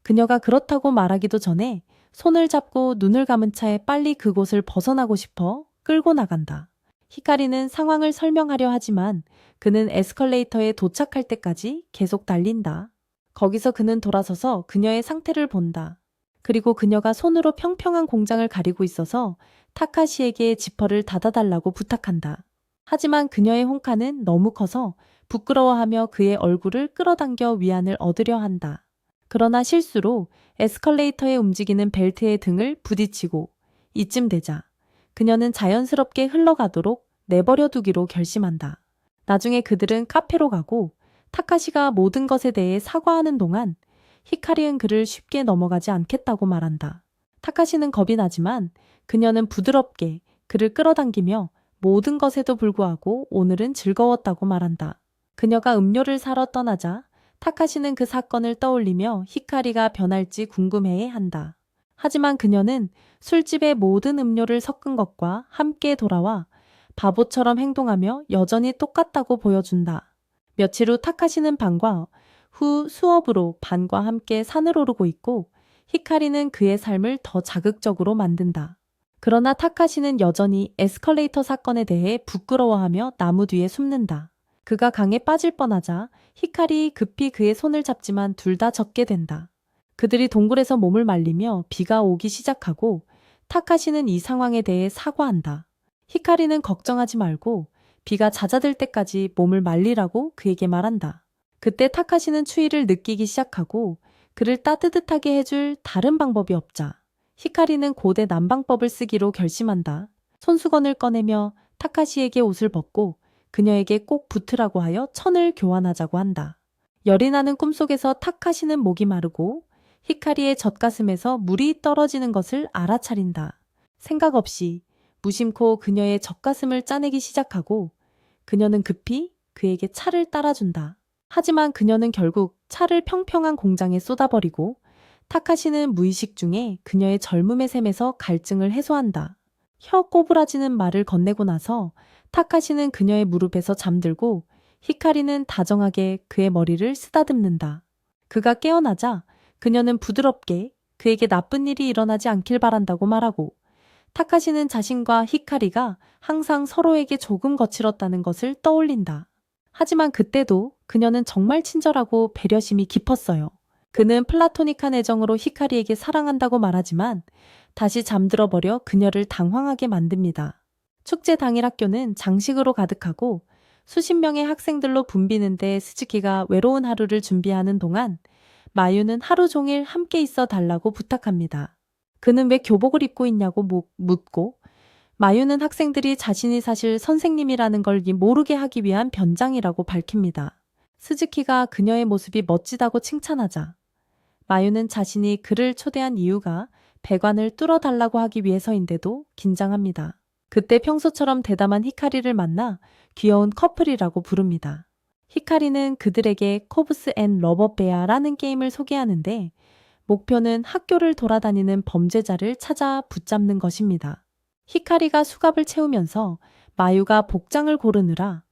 그녀가 그렇다고 말하기도 전에 손을 잡고 눈을 감은 채 빨리 그곳을 벗어나고 싶어 끌고 나간다. 히카리는 상황을 설명하려 하지만 그는 에스컬레이터에 도착할 때까지 계속 달린다. 거기서 그는 돌아서서 그녀의 상태를 본다. 그리고 그녀가 손으로 평평한 공장을 가리고 있어서 타카시에게 지퍼를 닫아달라고 부탁한다. 하지만 그녀의 홈카는 너무 커서 부끄러워하며 그의 얼굴을 끌어당겨 위안을 얻으려 한다. 그러나 실수로 에스컬레이터에 움직이는 벨트의 등을 부딪히고 이쯤 되자 그녀는 자연스럽게 흘러가도록 내버려 두기로 결심한다. 나중에 그들은 카페로 가고 타카시가 모든 것에 대해 사과하는 동안 히카리는 그를 쉽게 넘어가지 않겠다고 말한다. 타카시는 겁이 나지만 그녀는 부드럽게 그를 끌어당기며 모든 것에도 불구하고 오늘은 즐거웠다고 말한다. 그녀가 음료를 사러 떠나자 타카시는 그 사건을 떠올리며 히카리가 변할지 궁금해한다. 하지만 그녀는 술집에 모든 음료를 섞은 것과 함께 돌아와 바보처럼 행동하며 여전히 똑같다고 보여준다. 며칠 후 타카시는 반과 후 수업으로 반과 함께 산을 오르고 있고 히카리는 그의 삶을 더 자극적으로 만든다. 그러나 타카시는 여전히 에스컬레이터 사건에 대해 부끄러워하며 나무 뒤에 숨는다. 그가 강에 빠질 뻔하자 히카리 급히 그의 손을 잡지만 둘 다 젖게 된다. 그들이 동굴에서 몸을 말리며 비가 오기 시작하고 타카시는 이 상황에 대해 사과한다. 히카리는 걱정하지 말고 비가 잦아들 때까지 몸을 말리라고 그에게 말한다. 그때 타카시는 추위를 느끼기 시작하고 그를 따뜻하게 해줄 다른 방법이 없자 히카리는 고대 난방법을 쓰기로 결심한다. 손수건을 꺼내며 타카시에게 옷을 벗고 그녀에게 꼭 붙으라고 하여 천을 교환하자고 한다. 열이 나는 꿈속에서 타카시는 목이 마르고 히카리의 젖가슴에서 물이 떨어지는 것을 알아차린다. 생각 없이 무심코 그녀의 젖가슴을 짜내기 시작하고 그녀는 급히 그에게 차를 따라준다. 하지만 그녀는 결국 차를 평평한 공장에 쏟아버리고 타카시는 무의식 중에 그녀의 젊음의 셈에서 갈증을 해소한다. 혀 꼬부라지는 말을 건네고 나서 타카시는 그녀의 무릎에서 잠들고 히카리는 다정하게 그의 머리를 쓰다듬는다. 그가 깨어나자 그녀는 부드럽게 그에게 나쁜 일이 일어나지 않길 바란다고 말하고 타카시는 자신과 히카리가 항상 서로에게 조금 거칠었다는 것을 떠올린다. 하지만 그때도 그녀는 정말 친절하고 배려심이 깊었어요. 그는 플라토닉한 애정으로 히카리에게 사랑한다고 말하지만 다시 잠들어 버려 그녀를 당황하게 만듭니다. 축제 당일 학교는 장식으로 가득하고 수십 명의 학생들로 붐비는데 스즈키가 외로운 하루를 준비하는 동안 마유는 하루 종일 함께 있어 달라고 부탁합니다. 그는 왜 교복을 입고 있냐고 묻고 마유는 학생들이 자신이 사실 선생님이라는 걸 모르게 하기 위한 변장이라고 밝힙니다. 스즈키가 그녀의 모습이 멋지다고 칭찬하자 마유는 자신이 그를 초대한 이유가 배관을 뚫어달라고 하기 위해서인데도 긴장합니다. 그때 평소처럼 대담한 히카리를 만나 귀여운 커플이라고 부릅니다. 히카리는 그들에게 코브스 앤 러버베아라는 게임을 소개하는데 목표는 학교를 돌아다니는 범죄자를 찾아 붙잡는 것입니다. 히카리가 수갑을 채우면서 마유가 복장을 고르느라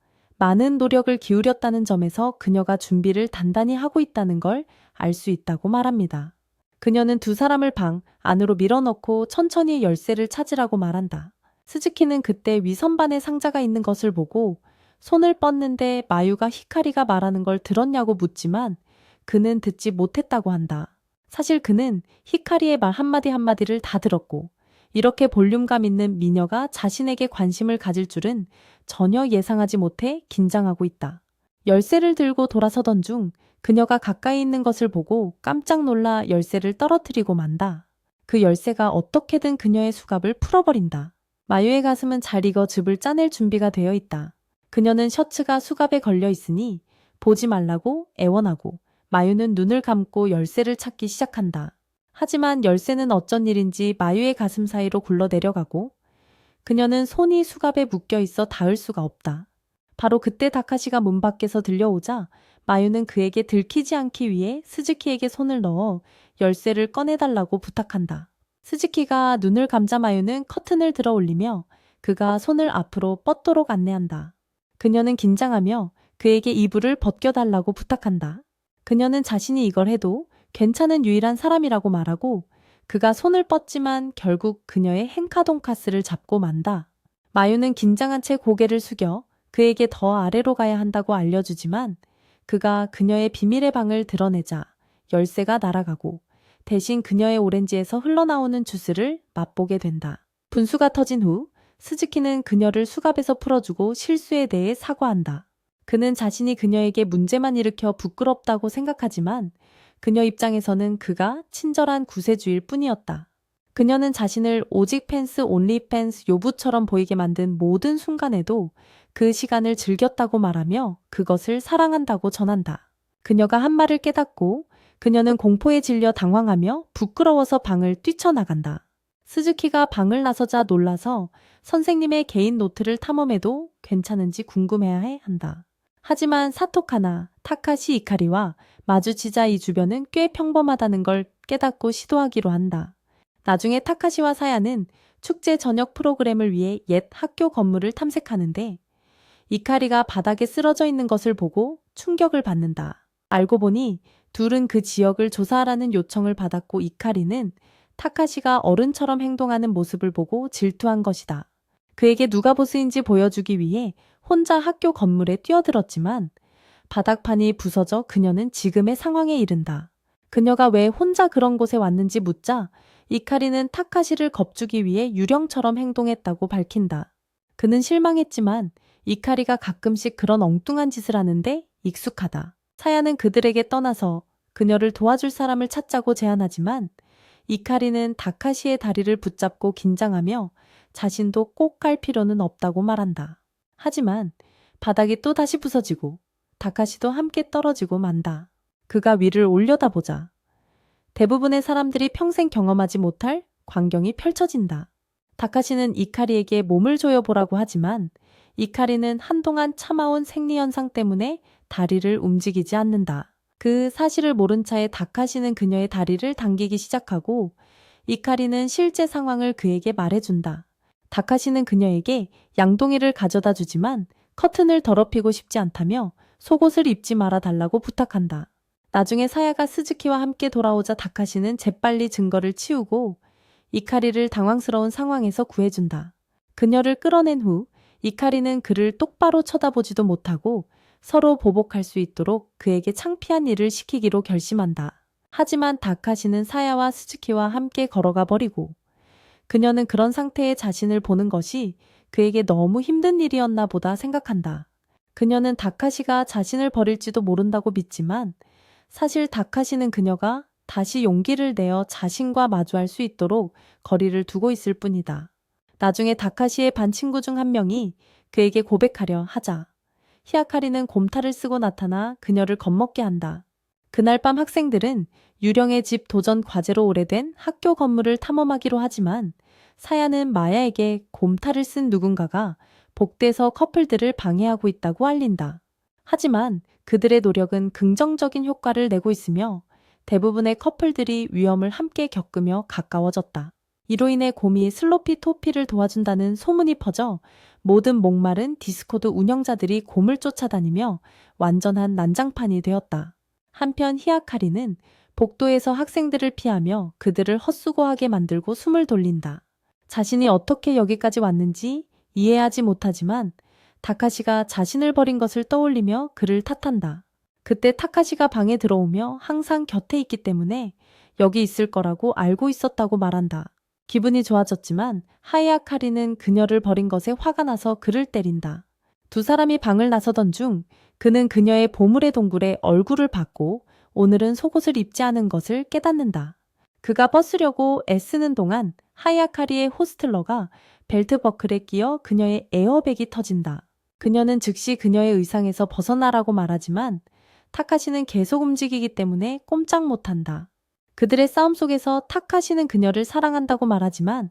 많은 노력을 기울였다는 점에서 그녀가 준비를 단단히 하고 있다는 걸 알 수 있다고 말합니다. 그녀는 두 사람을 방 안으로 밀어넣고 천천히 열쇠를 찾으라고 말한다. 스즈키는 그때 위선반에 상자가 있는 것을 보고 손을 뻗는데 마유가 히카리가 말하는 걸 들었냐고 묻지만 그는 듣지 못했다고 한다. 사실 그는 히카리의 말 한마디 한마디를 다 들었고 이렇게 볼륨감 있는 미녀가 자신에게 관심을 가질 줄은 전혀 예상하지 못해 긴장하고 있다. 열쇠를 들고 돌아서던 중 그녀가 가까이 있는 것을 보고 깜짝 놀라 열쇠를 떨어뜨리고 만다. 그 열쇠가 어떻게든 그녀의 수갑을 풀어버린다. 마유의 가슴은 잘 익어 즙을 짜낼 준비가 되어 있다. 그녀는 셔츠가 수갑에 걸려 있으니 보지 말라고 애원하고 마유는 눈을 감고 열쇠를 찾기 시작한다. 하지만 열쇠는 어쩐 일인지 마유의 가슴 사이로 굴러 내려가고 그녀는 손이 수갑에 묶여 있어 닿을 수가 없다. 바로 그때 다카시가 문 밖에서 들려오자 마유는 그에게 들키지 않기 위해 스즈키에게 손을 넣어 열쇠를 꺼내달라고 부탁한다. 스즈키가 눈을 감자 마유는 커튼을 들어 올리며 그가 손을 앞으로 뻗도록 안내한다. 그녀는 긴장하며 그에게 이불을 벗겨달라고 부탁한다. 그녀는 자신이 이걸 해도 괜찮은 유일한 사람이라고 말하고 그가 손을 뻗지만 결국 그녀의 행카돈카스를 잡고 만다. 마유는 긴장한 채 고개를 숙여 그에게 더 아래로 가야 한다고 알려주지만 그가 그녀의 비밀의 방을 드러내자 열쇠가 날아가고 대신 그녀의 오렌지에서 흘러나오는 주스를 맛보게 된다. 분수가 터진 후 스즈키는 그녀를 수갑에서 풀어주고 실수에 대해 사과한다. 그는 자신이 그녀에게 문제만 일으켜 부끄럽다고 생각하지만 그녀 입장에서는 그가 친절한 구세주일 뿐이었다. 그녀는 자신을 오직 팬스 온리 팬스 요부처럼 보이게 만든 모든 순간에도 그 시간을 즐겼다고 말하며 그것을 사랑한다고 전한다. 그녀가 한 말을 깨닫고 그녀는 공포에 질려 당황하며 부끄러워서 방을 뛰쳐나간다. 스즈키가 방을 나서자 놀라서 선생님의 개인 노트를 탐험해도 괜찮은지 궁금해야 한다. 하지만 사토카나, 타카시 이카리와 마주치자 이 주변은 꽤 평범하다는 걸 깨닫고 시도하기로 한다. 나중에 타카시와 사야는 축제 저녁 프로그램을 위해 옛 학교 건물을 탐색하는데 이카리가 바닥에 쓰러져 있는 것을 보고 충격을 받는다. 알고 보니 둘은 그 지역을 조사하라는 요청을 받았고 이카리는 타카시가 어른처럼 행동하는 모습을 보고 질투한 것이다. 그에게 누가 보스인지 보여주기 위해 혼자 학교 건물에 뛰어들었지만 바닥판이 부서져 그녀는 지금의 상황에 이른다. 그녀가 왜 혼자 그런 곳에 왔는지 묻자 이카리는 타카시를 겁주기 위해 유령처럼 행동했다고 밝힌다. 그는 실망했지만 이카리가 가끔씩 그런 엉뚱한 짓을 하는데 익숙하다. 사야는 그들에게 떠나서 그녀를 도와줄 사람을 찾자고 제안하지만 이카리는 다카시의 다리를 붙잡고 긴장하며 자신도 꼭 갈 필요는 없다고 말한다. 하지만 바닥이 또 다시 부서지고 다카시도 함께 떨어지고 만다. 그가 위를 올려다보자 대부분의 사람들이 평생 경험하지 못할 광경이 펼쳐진다. 다카시는 이카리에게 몸을 조여보라고 하지만 이카리는 한동안 참아온 생리현상 때문에 다리를 움직이지 않는다. 그 사실을 모른 차에 다카시는 그녀의 다리를 당기기 시작하고 이카리는 실제 상황을 그에게 말해준다. 다카시는 그녀에게 양동이를 가져다 주지만 커튼을 더럽히고 싶지 않다며 속옷을 입지 말아 달라고 부탁한다. 나중에 사야가 스즈키와 함께 돌아오자 다카시는 재빨리 증거를 치우고 이카리를 당황스러운 상황에서 구해준다. 그녀를 끌어낸 후 이카리는 그를 똑바로 쳐다보지도 못하고 서로 보복할 수 있도록 그에게 창피한 일을 시키기로 결심한다. 하지만 다카시는 사야와 스즈키와 함께 걸어가 버리고 그녀는 그런 상태의 자신을 보는 것이 그에게 너무 힘든 일이었나 보다 생각한다. 그녀는 다카시가 자신을 버릴지도 모른다고 믿지만 사실 다카시는 그녀가 다시 용기를 내어 자신과 마주할 수 있도록 거리를 두고 있을 뿐이다. 나중에 다카시의 반 친구 중 한 명이 그에게 고백하려 하자 히아카리는 곰탈을 쓰고 나타나 그녀를 겁먹게 한다. 그날 밤 학생들은 유령의 집 도전 과제로 오래된 학교 건물을 탐험하기로 하지만 사야는 마야에게 곰탈을 쓴 누군가가 복대에서 커플들을 방해하고 있다고 알린다. 하지만 그들의 노력은 긍정적인 효과를 내고 있으며 대부분의 커플들이 위험을 함께 겪으며 가까워졌다. 이로 인해 곰이 슬로피 토피를 도와준다는 소문이 퍼져 모든 목마른 디스코드 운영자들이 곰을 쫓아다니며 완전한 난장판이 되었다. 한편 히아카리는 복도에서 학생들을 피하며 그들을 헛수고하게 만들고 숨을 돌린다. 자신이 어떻게 여기까지 왔는지 이해하지 못하지만 다카시가 자신을 버린 것을 떠올리며 그를 탓한다. 그때 타카시가 방에 들어오며 항상 곁에 있기 때문에 여기 있을 거라고 알고 있었다고 말한다. 기분이 좋아졌지만 하이아카리는 그녀를 버린 것에 화가 나서 그를 때린다. 두 사람이 방을 나서던 중 그는 그녀의 보물의 동굴에 얼굴을 받고 오늘은 속옷을 입지 않은 것을 깨닫는다. 그가 벗으려고 애쓰는 동안 하이아카리의 호스텔러가 벨트 버클에 끼어 그녀의 에어백이 터진다. 그녀는 즉시 그녀의 의상에서 벗어나라고 말하지만 타카시는 계속 움직이기 때문에 꼼짝 못한다. 그들의 싸움 속에서 타카시는 그녀를 사랑한다고 말하지만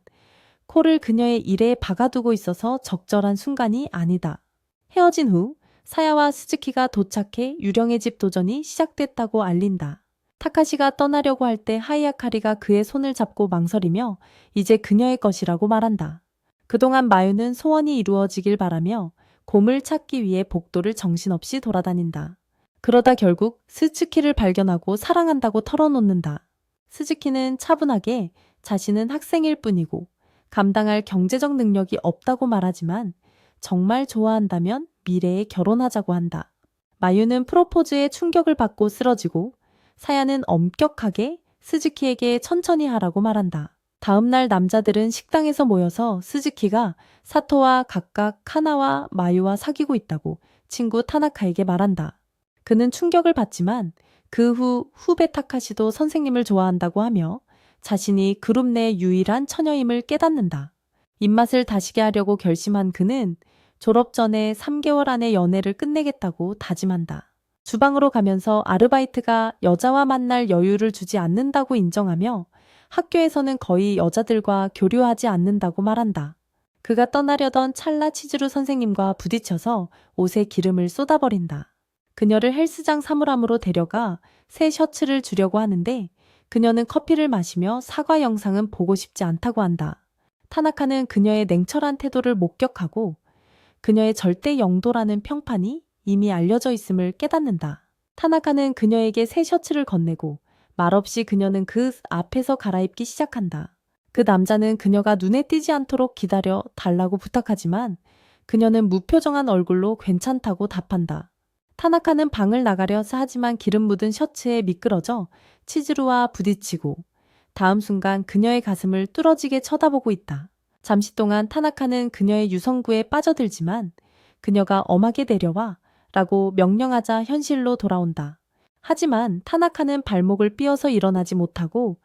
코를 그녀의 이래에 박아두고 있어서 적절한 순간이 아니다. 헤어진 후 사야와 스즈키가 도착해 유령의 집 도전이 시작됐다고 알린다. 타카시가 떠나려고 할 때 하이아카리가 그의 손을 잡고 망설이며 이제 그녀의 것이라고 말한다. 그동안 마유는 소원이 이루어지길 바라며 곰을 찾기 위해 복도를 정신없이 돌아다닌다. 그러다 결국 스즈키를 발견하고 사랑한다고 털어놓는다. 스즈키는 차분하게 자신은 학생일 뿐이고 감당할 경제적 능력이 없다고 말하지만 정말 좋아한다면 미래에 결혼하자고 한다. 마유는 프로포즈에 충격을 받고 쓰러지고 사야는 엄격하게 스즈키에게 천천히 하라고 말한다. 다음날 남자들은 식당에서 모여서 스즈키가 사토와 각각 카나와 마유와 사귀고 있다고 친구 타나카에게 말한다. 그는 충격을 받지만 그 후 후배 타카시도 선생님을 좋아한다고 하며 자신이 그룹 내 유일한 처녀임을 깨닫는다. 입맛을 다시게 하려고 결심한 그는 졸업 전에 3개월 안에 연애를 끝내겠다고 다짐한다. 주방으로 가면서 아르바이트가 여자와 만날 여유를 주지 않는다고 인정하며 학교에서는 거의 여자들과 교류하지 않는다고 말한다. 그가 떠나려던 찰나 치즈루 선생님과 부딪혀서 옷에 기름을 쏟아버린다. 그녀를 헬스장 사물함으로 데려가 새 셔츠를 주려고 하는데 그녀는 커피를 마시며 사과 영상은 보고 싶지 않다고 한다. 타나카는 그녀의 냉철한 태도를 목격하고 그녀의 절대 영도라는 평판이 이미 알려져 있음을 깨닫는다. 타나카는 그녀에게 새 셔츠를 건네고 말없이 그녀는 그 앞에서 갈아입기 시작한다. 그 남자는 그녀가 눈에 띄지 않도록 기다려 달라고 부탁하지만 그녀는 무표정한 얼굴로 괜찮다고 답한다. 타나카는 방을 나가려 하지만 기름 묻은 셔츠에 미끄러져 치즈루와 부딪히고 다음 순간 그녀의 가슴을 뚫어지게 쳐다보고 있다. 잠시 동안 타나카는 그녀의 유성구에 빠져들지만 그녀가 엄하게 내려와 라고 명령하자 현실로 돌아온다. 하지만 타나카는 발목을 삐어서 일어나지 못하고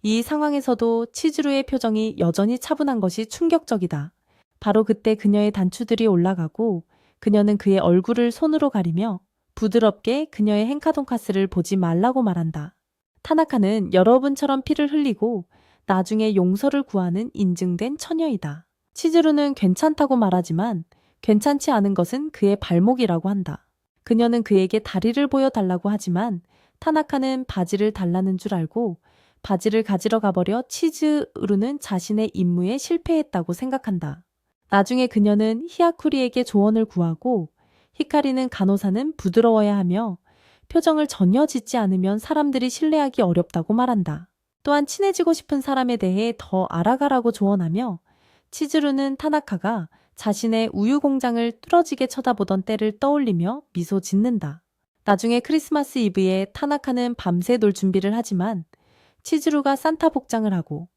이 상황에서도 치즈루의 표정이 여전히 차분한 것이 충격적이다. 바로 그때 그녀의 단추들이 올라가고 그녀는 그의 얼굴을 손으로 가리며 부드럽게 그녀의 행카돈카스를 보지 말라고 말한다. 타나카는 여러분처럼 피를 흘리고 나중에 용서를 구하는 인증된 처녀이다. 치즈루는 괜찮다고 말하지만 괜찮지 않은 것은 그의 발목이라고 한다. 그녀는 그에게 다리를 보여달라고 하지만 타나카는 바지를 달라는 줄 알고 바지를 가지러 가버려 치즈루는 자신의 임무에 실패했다고 생각한다. 나중에 그녀는 히아쿠리에게 조언을 구하고 히카리는 간호사는 부드러워야 하며 표정을 전혀 짓지 않으면 사람들이 신뢰하기 어렵다고 말한다. 또한 친해지고 싶은 사람에 대해 더 알아가라고 조언하며 치즈루는 타나카가 자신의 우유 공장을 뚫어지게 쳐다보던 때를 떠올리며 미소 짓는다. 나중에 크리스마스 이브에 타나카는 밤새 놀 준비를 하지만 치즈루가 산타 복장을 하고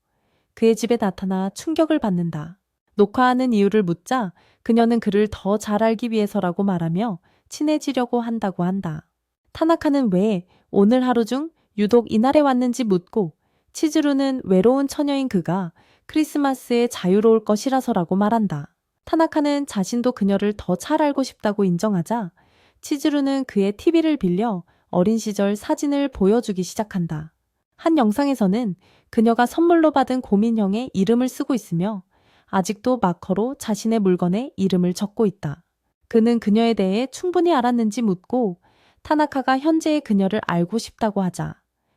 그의 집에 나타나 충격을 받는다. 녹화하는 이유를 묻자 그녀는 그를 더 잘 알기 위해서라고 말하며 친해지려고 한다고 한다. 타나카는 왜 오늘 하루 중 유독 이날에 왔는지 묻고 치즈루는 외로운 처녀인 그가 크리스마스에 자유로울 것이라서라고 말한다. 타나카는 자신도 그녀를 더 잘 알고 싶다고 인정하자 치즈루는 그의 TV를 빌려 어린 시절 사진을 보여주기 시작한다. 한 영상에서는 그녀가 선물로 받은 곰인형의 이름을 쓰고 있으며 아직도 마커로 자신의 물건에 이름을 적고 있다. 그는 그녀에 대해 충분히 알았는지 묻고 타나카가 현재의 그녀를 알고 싶다고 하자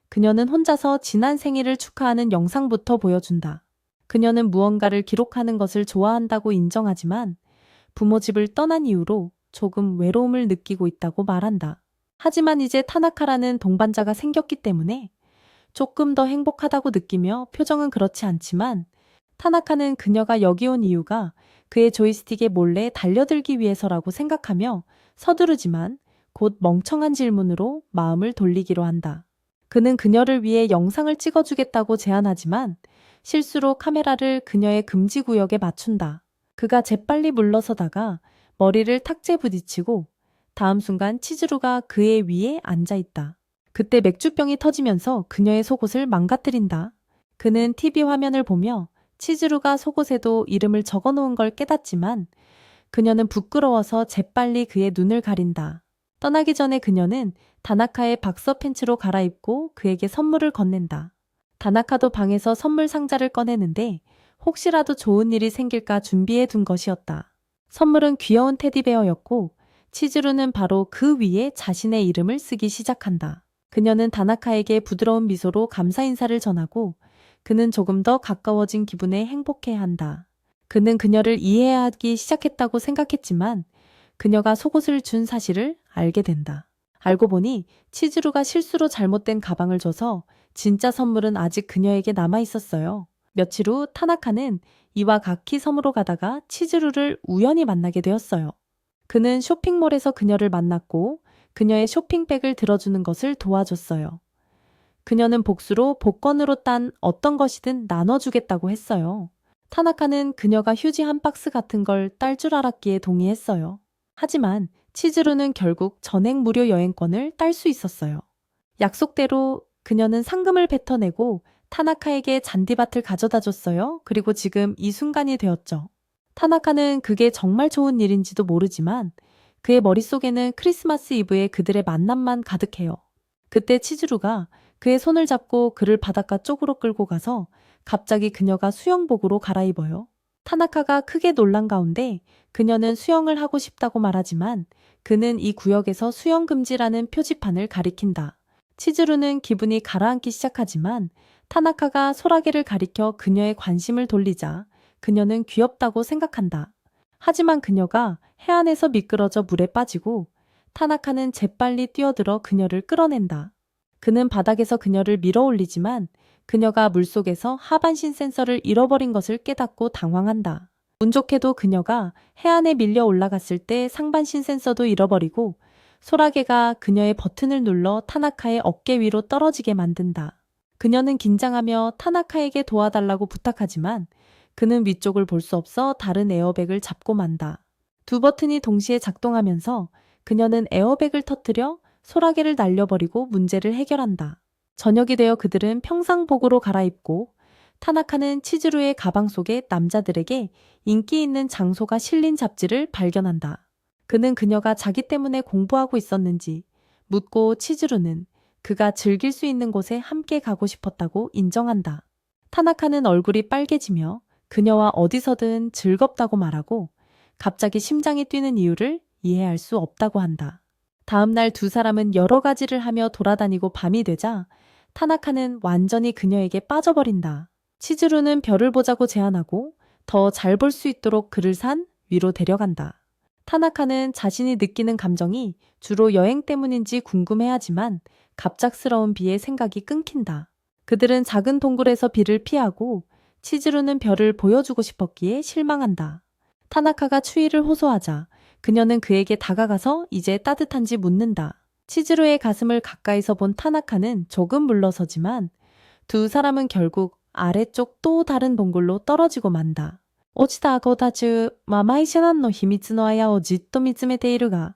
그녀는 혼자서 지난 생일을 축하하는 영상부터 보여준다. 그녀는 무언가를 기록하는 것을 좋아한다고 인정하지만 부모 집을 떠난 이후로 조금 외로움을 느끼고 있다고 말한다. 하지만 이제 타나카라는 동반자가 생겼기 때문에 조금 더 행복하다고 느끼며 표정은 그렇지 않지만 타나카는 그녀가 여기 온 이유가 그의 조이스틱에 몰래 달려들기 위해서라고 생각하며 서두르지만 곧 멍청한 질문으로 마음을 돌리기로 한다. 그는 그녀를 위해 영상을 찍어주겠다고 제안하지만 실수로 카메라를 그녀의 금지 구역에 맞춘다. 그가 재빨리 물러서다가 머리를 탁재에 부딪히고 다음 순간 치즈루가 그의 위에 앉아 있다. 그때 맥주병이 터지면서 그녀의 속옷을 망가뜨린다. 그는 TV 화면을 보며 치즈루가 속옷에도 이름을 적어 놓은 걸 깨닫지만 그녀는 부끄러워서 재빨리 그의 눈을 가린다. 떠나기 전에 그녀는 다나카의 박서 팬츠로 갈아입고 그에게 선물을 건넨다. 다나카도 방에서 선물 상자를 꺼내는데 혹시라도 좋은 일이 생길까 준비해 둔 것이었다. 선물은 귀여운 테디베어였고 치즈루는 바로 그 위에 자신의 이름을 쓰기 시작한다. 그녀는 다나카에게 부드러운 미소로 감사 인사를 전하고 그는 조금 더 가까워진 기분에 행복해한다. 그는 그녀를 이해하기 시작했다고 생각했지만 그녀가 속옷을 준 사실을 알게 된다. 알고 보니 치즈루가 실수로 잘못된 가방을 줘서 진짜 선물은 아직 그녀에게 남아 있었어요. 며칠 후 타나카는 이와가키 섬으로 가다가 치즈루를 우연히 만나게 되었어요. 그는 쇼핑몰에서 그녀를 만났고 그녀의 쇼핑백을 들어주는 것을 도와줬어요. 그녀는 복수로 복권으로 딴 어떤 것이든 나눠주겠다고 했어요. 타나카는 그녀가 휴지 한 박스 같은 걸 딸 줄 알았기에 동의했어요. 하지만 치즈루는 결국 전액 무료 여행권을 딸 수 있었어요. 약속대로 그녀는 상금을 뱉어내고 타나카에게 잔디밭을 가져다 줬어요. 그리고 지금 이 순간이 되었죠. 타나카는 그게 정말 좋은 일인지도 모르지만 그의 머릿속에는 크리스마스 이브의 그들의 만남만 가득해요. 그때 치즈루가 그의 손을 잡고 그를 바닷가 쪽으로 끌고 가서 갑자기 그녀가 수영복으로 갈아입어요. 타나카가 크게 놀란 가운데 그녀는 수영을 하고 싶다고 말하지만 그는 이 구역에서 수영 금지라는 표지판을 가리킨다. 치즈루는 기분이 가라앉기 시작하지만 타나카가 소라게를 가리켜 그녀의 관심을 돌리자 그녀는 귀엽다고 생각한다. 하지만 그녀가 해안에서 미끄러져 물에 빠지고 타나카는 재빨리 뛰어들어 그녀를 끌어낸다. 그는 바닥에서 그녀를 밀어 올리지만 그녀가 물속에서 하반신 센서를 잃어버린 것을 깨닫고 당황한다. 운 좋게도 그녀가 해안에 밀려 올라갔을 때 상반신 센서도 잃어버리고 소라게가 그녀의 버튼을 눌러 타나카의 어깨 위로 떨어지게 만든다. 그녀는 긴장하며 타나카에게 도와달라고 부탁하지만 그는 위쪽을 볼 수 없어 다른 에어백을 잡고 만다. 두 버튼이 동시에 작동하면서 그녀는 에어백을 터뜨려 소라게를 날려버리고 문제를 해결한다. 저녁이 되어 그들은 평상복으로 갈아입고 타나카는 치즈루의 가방 속에 남자들에게 인기 있는 장소가 실린 잡지를 발견한다. 그는 그녀가 자기 때문에 공부하고 있었는지 묻고 치즈루는 그가 즐길 수 있는 곳에 함께 가고 싶었다고 인정한다. 타나카는 얼굴이 빨개지며 그녀와 어디서든 즐겁다고 말하고 갑자기 심장이 뛰는 이유를 이해할 수 없다고 한다. 다음 날 두 사람은 여러 가지를 하며 돌아다니고 밤이 되자 타나카는 완전히 그녀에게 빠져버린다. 치즈루는 별을 보자고 제안하고 더 잘 볼 수 있도록 그를 산 위로 데려간다. 타나카는 자신이 느끼는 감정이 주로 여행 때문인지 궁금해하지만 갑작스러운 비에 생각이 끊긴다. 그들은 작은 동굴에서 비를 피하고 치즈루는 별을 보여주고 싶었기에 실망한다. 타나카가 추위를 호소하자 그녀는 그에게 다가가서 이제 따뜻한지 묻는다. 치즈루의 가슴을 가까이서 본 타나카는 조금 물러서지만 두 사람은 결국 아래쪽 또 다른 동굴로 떨어지고 만다. 落ちた子たちはマイシャナンの秘密の綾をじっと見つめているが、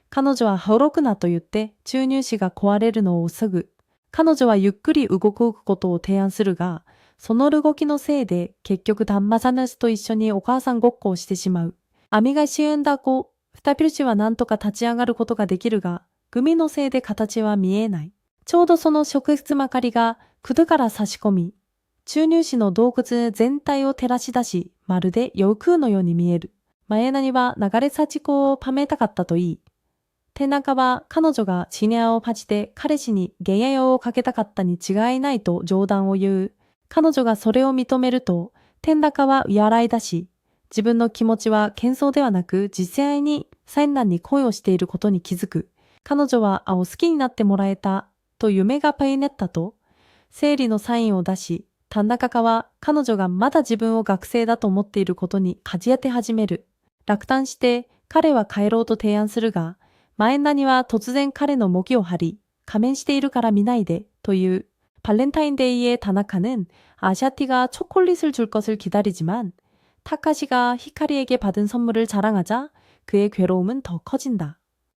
彼女はほろくなと言って注入子が壊れるのを防ぐ。彼女はゆっくり動くことを提案するが、その動きのせいで結局ダンマサヌスと一緒にお母さんごっこをしてしまう。網が沈んだ子、二人はなんとか立ち上がることができるが、グミのせいで形は見えない。ちょうどその植物まかりが管から差し込み、注入子の洞窟全体を照らし出し、まるで陽空のように見える。前田には流れ幸子をパメたかったといい。手中は彼女がシニアをパチで彼氏にゲイヤをかけたかったに違いないと冗談を言う。彼女がそれを認めると、天高は笑い出し、自分の気持ちは幻想ではなく実際に災難に恋をしていることに気づく。彼女は好きになってもらえたと夢がパイネッタと生理のサインを出し、田中家は彼女がまだ自分を学生だと思っていることにかじ当て始める。落胆して彼は帰ろうと提案するが、マエンナには突然彼の목이を張り、仮面しているから見ないでという。발렌타인데이에 다나카는 아샤티가 초콜릿을 줄 것을 기다리지만 타카시가 히카리에게 받은 선물을 자랑하자 그의 괴로움은 더 커진다.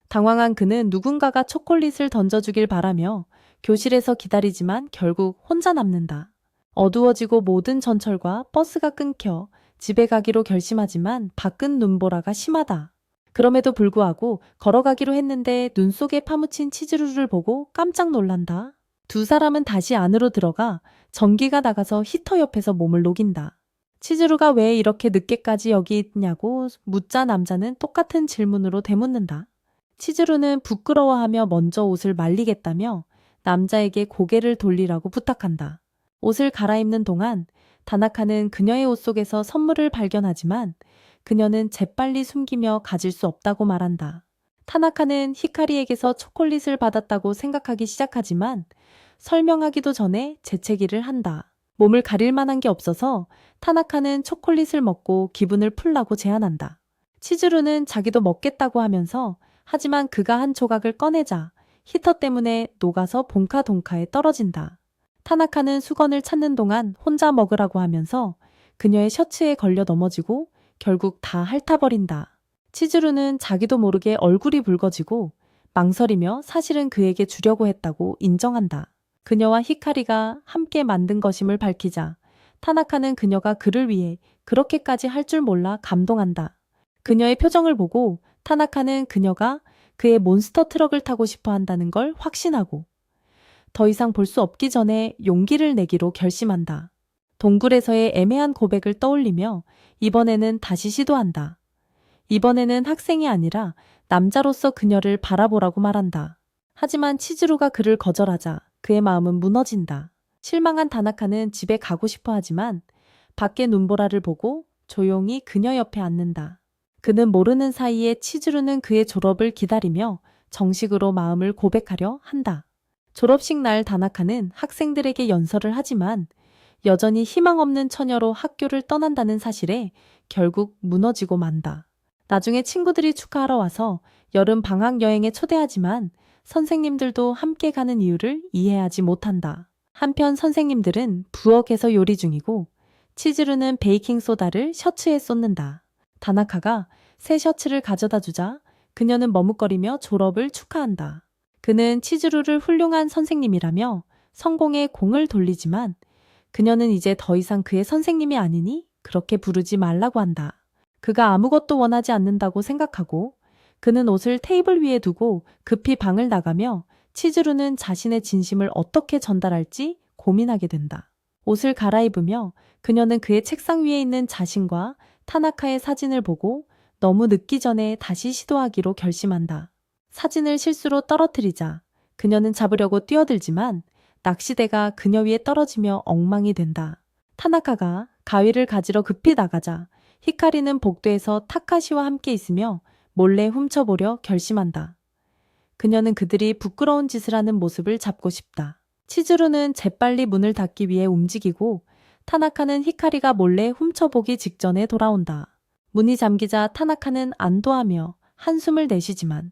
당황한 그는 누군가가 초콜릿을 던져주길 바라며 교실에서 기다리지만 결국 혼자 남는다. 어두워지고 모든 전철과 버스가 끊겨 집에 가기로 결심하지만 밖은 눈보라가 심하다. 그럼에도 불구하고 걸어가기로 했는데 눈 속에 파묻힌 치즈루를 보고 깜짝 놀란다. 두 사람은 다시 안으로 들어가 전기가 나가서 히터 옆에서 몸을 녹인다. 치즈루가 왜 이렇게 늦게까지 여기 있냐고 묻자 남자는 똑같은 질문으로 되묻는다. 치즈루는 부끄러워하며 먼저 옷을 말리겠다며 남자에게 고개를 돌리라고 부탁한다. 옷을 갈아입는 동안 다나카는 그녀의 옷 속에서 선물을 발견하지만 그녀는 재빨리 숨기며 가질 수 없다고 말한다. 타나카는 히카리에게서 초콜릿을 받았다고 생각하기 시작하지만 설명하기도 전에 재채기를 한다. 몸을 가릴 만한 게 없어서 타나카는 초콜릿을 먹고 기분을 풀라고 제안한다. 치즈루는 자기도 먹겠다고 하면서 하지만 그가 한 조각을 꺼내자 히터 때문에 녹아서 봉카동카에 떨어진다. 타나카는 수건을 찾는 동안 혼자 먹으라고 하면서 그녀의 셔츠에 걸려 넘어지고 결국 다 핥아버린다. 치즈루는 자기도 모르게 얼굴이 붉어지고 망설이며 사실은 그에게 주려고 했다고 인정한다. 그녀와 히카리가 함께 만든 것임을 밝히자 타나카는 그녀가 그를 위해 그렇게까지 할 줄 몰라 감동한다. 그녀의 표정을 보고 타나카는 그녀가 그의 몬스터 트럭을 타고 싶어 한다는 걸 확신하고 더 이상 볼 수 없기 전에 용기를 내기로 결심한다. 동굴에서의 애매한 고백을 떠올리며 이번에는 다시 시도한다. 이번에는 학생이 아니라 남자로서 그녀를 바라보라고 말한다. 하지만 치즈루가 그를 거절하자 그의 마음은 무너진다. 실망한 다나카는 집에 가고 싶어 하지만 밖의 눈보라를 보고 조용히 그녀 옆에 앉는다. 그는 모르는 사이에 치즈루는 그의 졸업을 기다리며 정식으로 마음을 고백하려 한다. 졸업식 날 다나카는 학생들에게 연설을 하지만 여전히 희망 없는 처녀로 학교를 떠난다는 사실에 결국 무너지고 만다. 나중에 친구들이 축하하러 와서 여름 방학 여행에 초대하지만 선생님들도 함께 가는 이유를 이해하지 못한다. 한편 선생님들은 부엌에서 요리 중이고 치즈루는 베이킹소다를 셔츠에 쏟는다. 다나카가 새 셔츠를 가져다 주자 그녀는 머뭇거리며 졸업을 축하한다. 그는 치즈루를 훌륭한 선생님이라며 성공의 공을 돌리지만 그녀는 이제 더 이상 그의 선생님이 아니니 그렇게 부르지 말라고 한다. 그가 아무것도 원하지 않는다고 생각하고 그는 옷을 테이블 위에 두고 급히 방을 나가며 치즈루는 자신의 진심을 어떻게 전달할지 고민하게 된다. 옷을 갈아입으며 그녀는 그의 책상 위에 있는 자신과 타나카의 사진을 보고 너무 늦기 전에 다시 시도하기로 결심한다. 사진을 실수로 떨어뜨리자 그녀는 잡으려고 뛰어들지만 낚시대가 그녀 위에 떨어지며 엉망이 된다. 타나카가 가위를 가지러 급히 나가자 히카리는 복도에서 타카시와 함께 있으며 몰래 훔쳐보려 결심한다. 그녀는 그들이 부끄러운 짓을 하는 모습을 잡고 싶다. 치즈루는 재빨리 문을 닫기 위해 움직이고 타나카는 히카리가 몰래 훔쳐보기 직전에 돌아온다. 문이 잠기자 타나카는 안도하며 한숨을 내쉬지만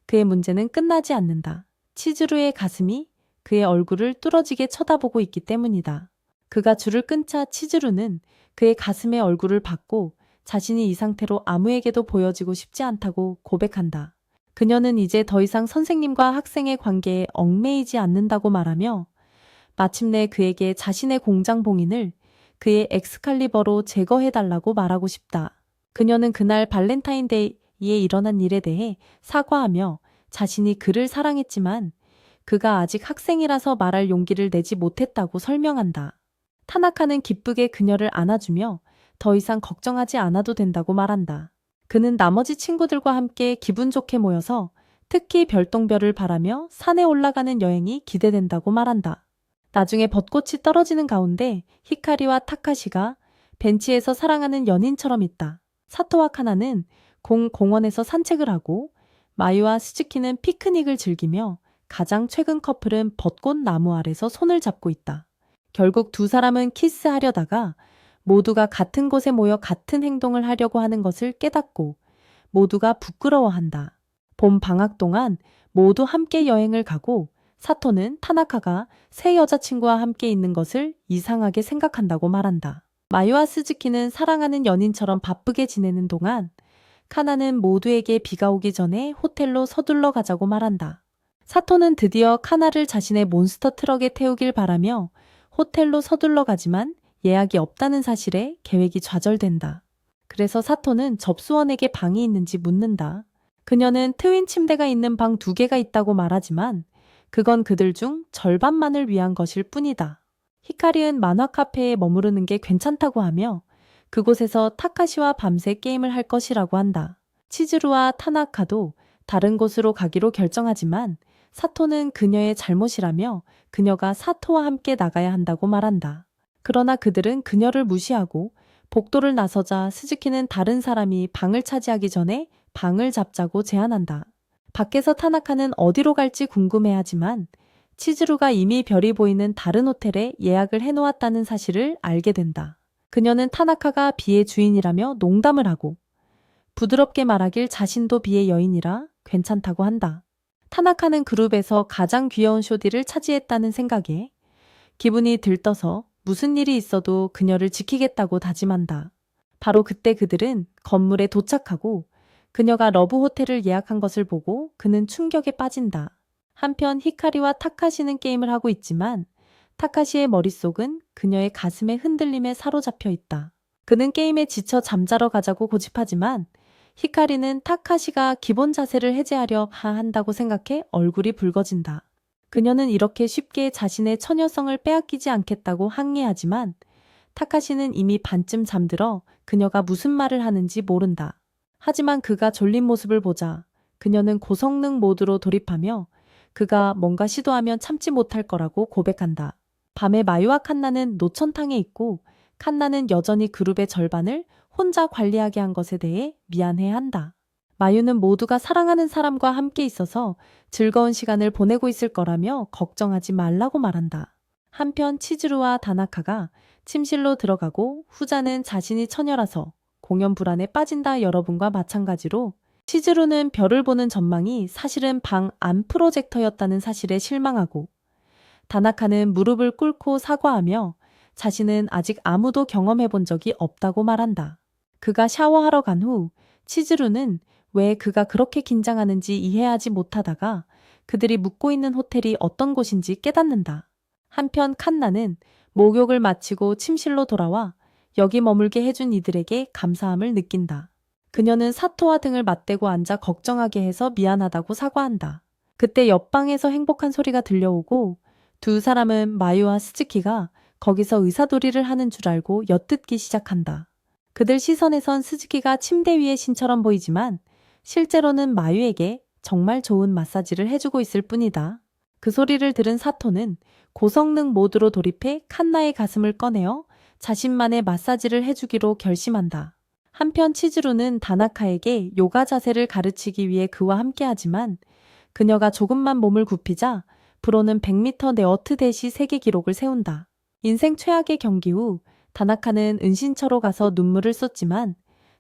그의 문제는 끝나지 않는다. 치즈루의 가슴이 그의 얼굴을 뚫어지게 쳐다보고 있기 때문이다. 그가 줄을 끊자 치즈루는 그의 가슴에 얼굴을 받고 자신이 이 상태로 아무에게도 보여지고 싶지 않다고 고백한다. 그녀는 이제 더 이상 선생님과 학생의 관계에 얽매이지 않는다고 말하며 마침내 그에게 자신의 공장 봉인을 그의 엑스칼리버로 제거해달라고 말하고 싶다. 그녀는 그날 발렌타인데이에 일어난 일에 대해 사과하며 자신이 그를 사랑했지만 그가 아직 학생이라서 말할 용기를 내지 못했다고 설명한다. 타나카는 기쁘게 그녀를 안아주며 더 이상 걱정하지 않아도 된다고 말한다. 그는 나머지 친구들과 함께 기분 좋게 모여서 특히 별똥별을 바라며 산에 올라가는 여행이 기대된다고 말한다. 나중에 벚꽃이 떨어지는 가운데 히카리와 타카시가 벤치에서 사랑하는 연인처럼 있다. 사토와 카나는 공원에서 산책을 하고 마유와 스즈키는 피크닉을 즐기며 가장 최근 커플은 벚꽃 나무 아래서 손을 잡고 있다. 결국 두 사람은 키스하려다가 모두가 같은 곳에 모여 같은 행동을 하려고 하는 것을 깨닫고 모두가 부끄러워한다. 봄 방학 동안 모두 함께 여행을 가고 사토는 타나카가 새 여자친구와 함께 있는 것을 이상하게 생각한다고 말한다. 마유와 스즈키는 사랑하는 연인처럼 바쁘게 지내는 동안 카나는 모두에게 비가 오기 전에 호텔로 서둘러 가자고 말한다. 사토는 드디어 카나를 자신의 몬스터 트럭에 태우길 바라며 호텔로 서둘러 가지만 예약이 없다는 사실에 계획이 좌절된다. 그래서 사토는 접수원에게 방이 있는지 묻는다. 그녀는 트윈 침대가 있는 방 2개가 있다고 말하지만 그건 그들 중 절반만을 위한 것일 뿐이다. 히카리는 만화 카페에 머무르는 게 괜찮다고 하며 그곳에서 타카시와 밤새 게임을 할 것이라고 한다. 치즈루와 타나카도 다른 곳으로 가기로 결정하지만 사토는 그녀의 잘못이라며 그녀가 사토와 함께 나가야 한다고 말한다. 그러나 그들은 그녀를 무시하고 복도를 나서자 스즈키는 다른 사람이 방을 차지하기 전에 방을 잡자고 제안한다. 밖에서 타나카는 어디로 갈지 궁금해하지만 치즈루가 이미 별이 보이는 다른 호텔에 예약을 해놓았다는 사실을 알게 된다. 그녀는 타나카가 비의 주인이라며 농담을 하고 부드럽게 말하길 자신도 비의 여인이라 괜찮다고 한다. 타나카는 그룹에서 가장 귀여운 쇼디를 차지했다는 생각에 기분이 들떠서 무슨 일이 있어도 그녀를 지키겠다고 다짐한다. 바로 그때 그들은 건물에 도착하고 그녀가 러브 호텔을 예약한 것을 보고 그는 충격에 빠진다. 한편 히카리와 타카시는 게임을 하고 있지만 타카시의 머릿속은 그녀의 가슴의 흔들림에 사로잡혀 있다. 그는 게임에 지쳐 잠자러 가자고 고집하지만 히카리는 타카시가 기본 자세를 해제하려 한다고 생각해 얼굴이 붉어진다. 그녀는 이렇게 쉽게 자신의 처녀성을 빼앗기지 않겠다고 항의하지만 타카시는 이미 반쯤 잠들어 그녀가 무슨 말을 하는지 모른다. 하지만 그가 졸린 모습을 보자 그녀는 고성능 모드로 돌입하며 그가 뭔가 시도하면 참지 못할 거라고 고백한다. 밤에 마유와 칸나는 노천탕에 있고 칸나는 여전히 그룹의 절반을 혼자 관리하게 한 것에 대해 미안해한다. 마유는 모두가 사랑하는 사람과 함께 있어서 즐거운 시간을 보내고 있을 거라며 걱정하지 말라고 말한다. 한편 치즈루와 다나카가 침실로 들어가고 후자는 자신이 처녀라서 공연 불안에 빠진다. 여러분과 마찬가지로 치즈루는 별을 보는 전망이 사실은 방 안 프로젝터였다는 사실에 실망하고 다나카는 무릎을 꿇고 사과하며 자신은 아직 아무도 경험해 본 적이 없다고 말한다. 그가 샤워하러 간 후 치즈루는 왜 그가 그렇게 긴장하는지 이해하지 못하다가 그들이 묵고 있는 호텔이 어떤 곳인지 깨닫는다. 한편 칸나는 목욕을 마치고 침실로 돌아와 여기 머물게 해준 이들에게 감사함을 느낀다. 그녀는 사토와 등을 맞대고 앉아 걱정하게 해서 미안하다고 사과한다. 그때 옆방에서 행복한 소리가 들려오고 두 사람은 마유와 스즈키가 거기서 의사돌이를 하는 줄 알고 엿듣기 시작한다. 그들 시선에선 스즈키가 침대 위의 신처럼 보이지만 실제로는 마유에게 정말 좋은 마사지를 해주고 있을 뿐이다. 그 소리를 들은 사토는 고성능 모드로 돌입해 칸나의 가슴을 꺼내어 자신만의 마사지를 해주기로 결심한다. 한편 치즈루는 다나카에게 요가 자세를 가르치기 위해 그와 함께하지만 그녀가 조금만 몸을 굽히자 브로는 100m 네어트 대시 세계 기록을 세운다. 인생 최악의 경기 후 다나카는 은신처로 가서 눈물을 쏟지만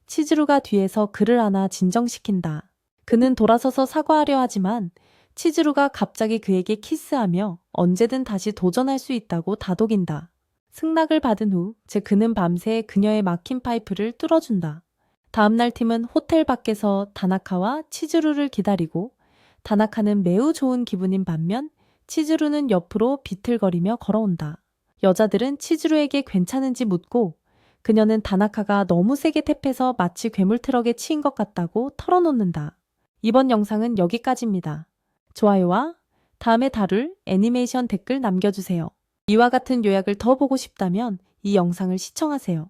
치즈루가 뒤에서 그를 안아 진정시킨다. 그는 돌아서서 사과하려 하지만 치즈루가 갑자기 그에게 키스하며 언제든 다시 도전할 수 있다고 다독인다. 승낙을 받은 후 그는 밤새 그녀의 막힌 파이프를 뚫어준다. 다음날 팀은 호텔 밖에서 다나카와 치즈루를 기다리고 다나카는 매우 좋은 기분인 반면 치즈루는 옆으로 비틀거리며 걸어온다. 여자들은 치즈루에게 괜찮은지 묻고 그녀는 다나카가 너무 세게 탭해서 마치 괴물 트럭에 치인 것 같다고 털어놓는다. 이번 영상은 여기까지입니다. 좋아요와 다음에 다룰 애니메이션 댓글 남겨주세요. 이와 같은 요약을 더 보고 싶다면 이 영상을 시청하세요.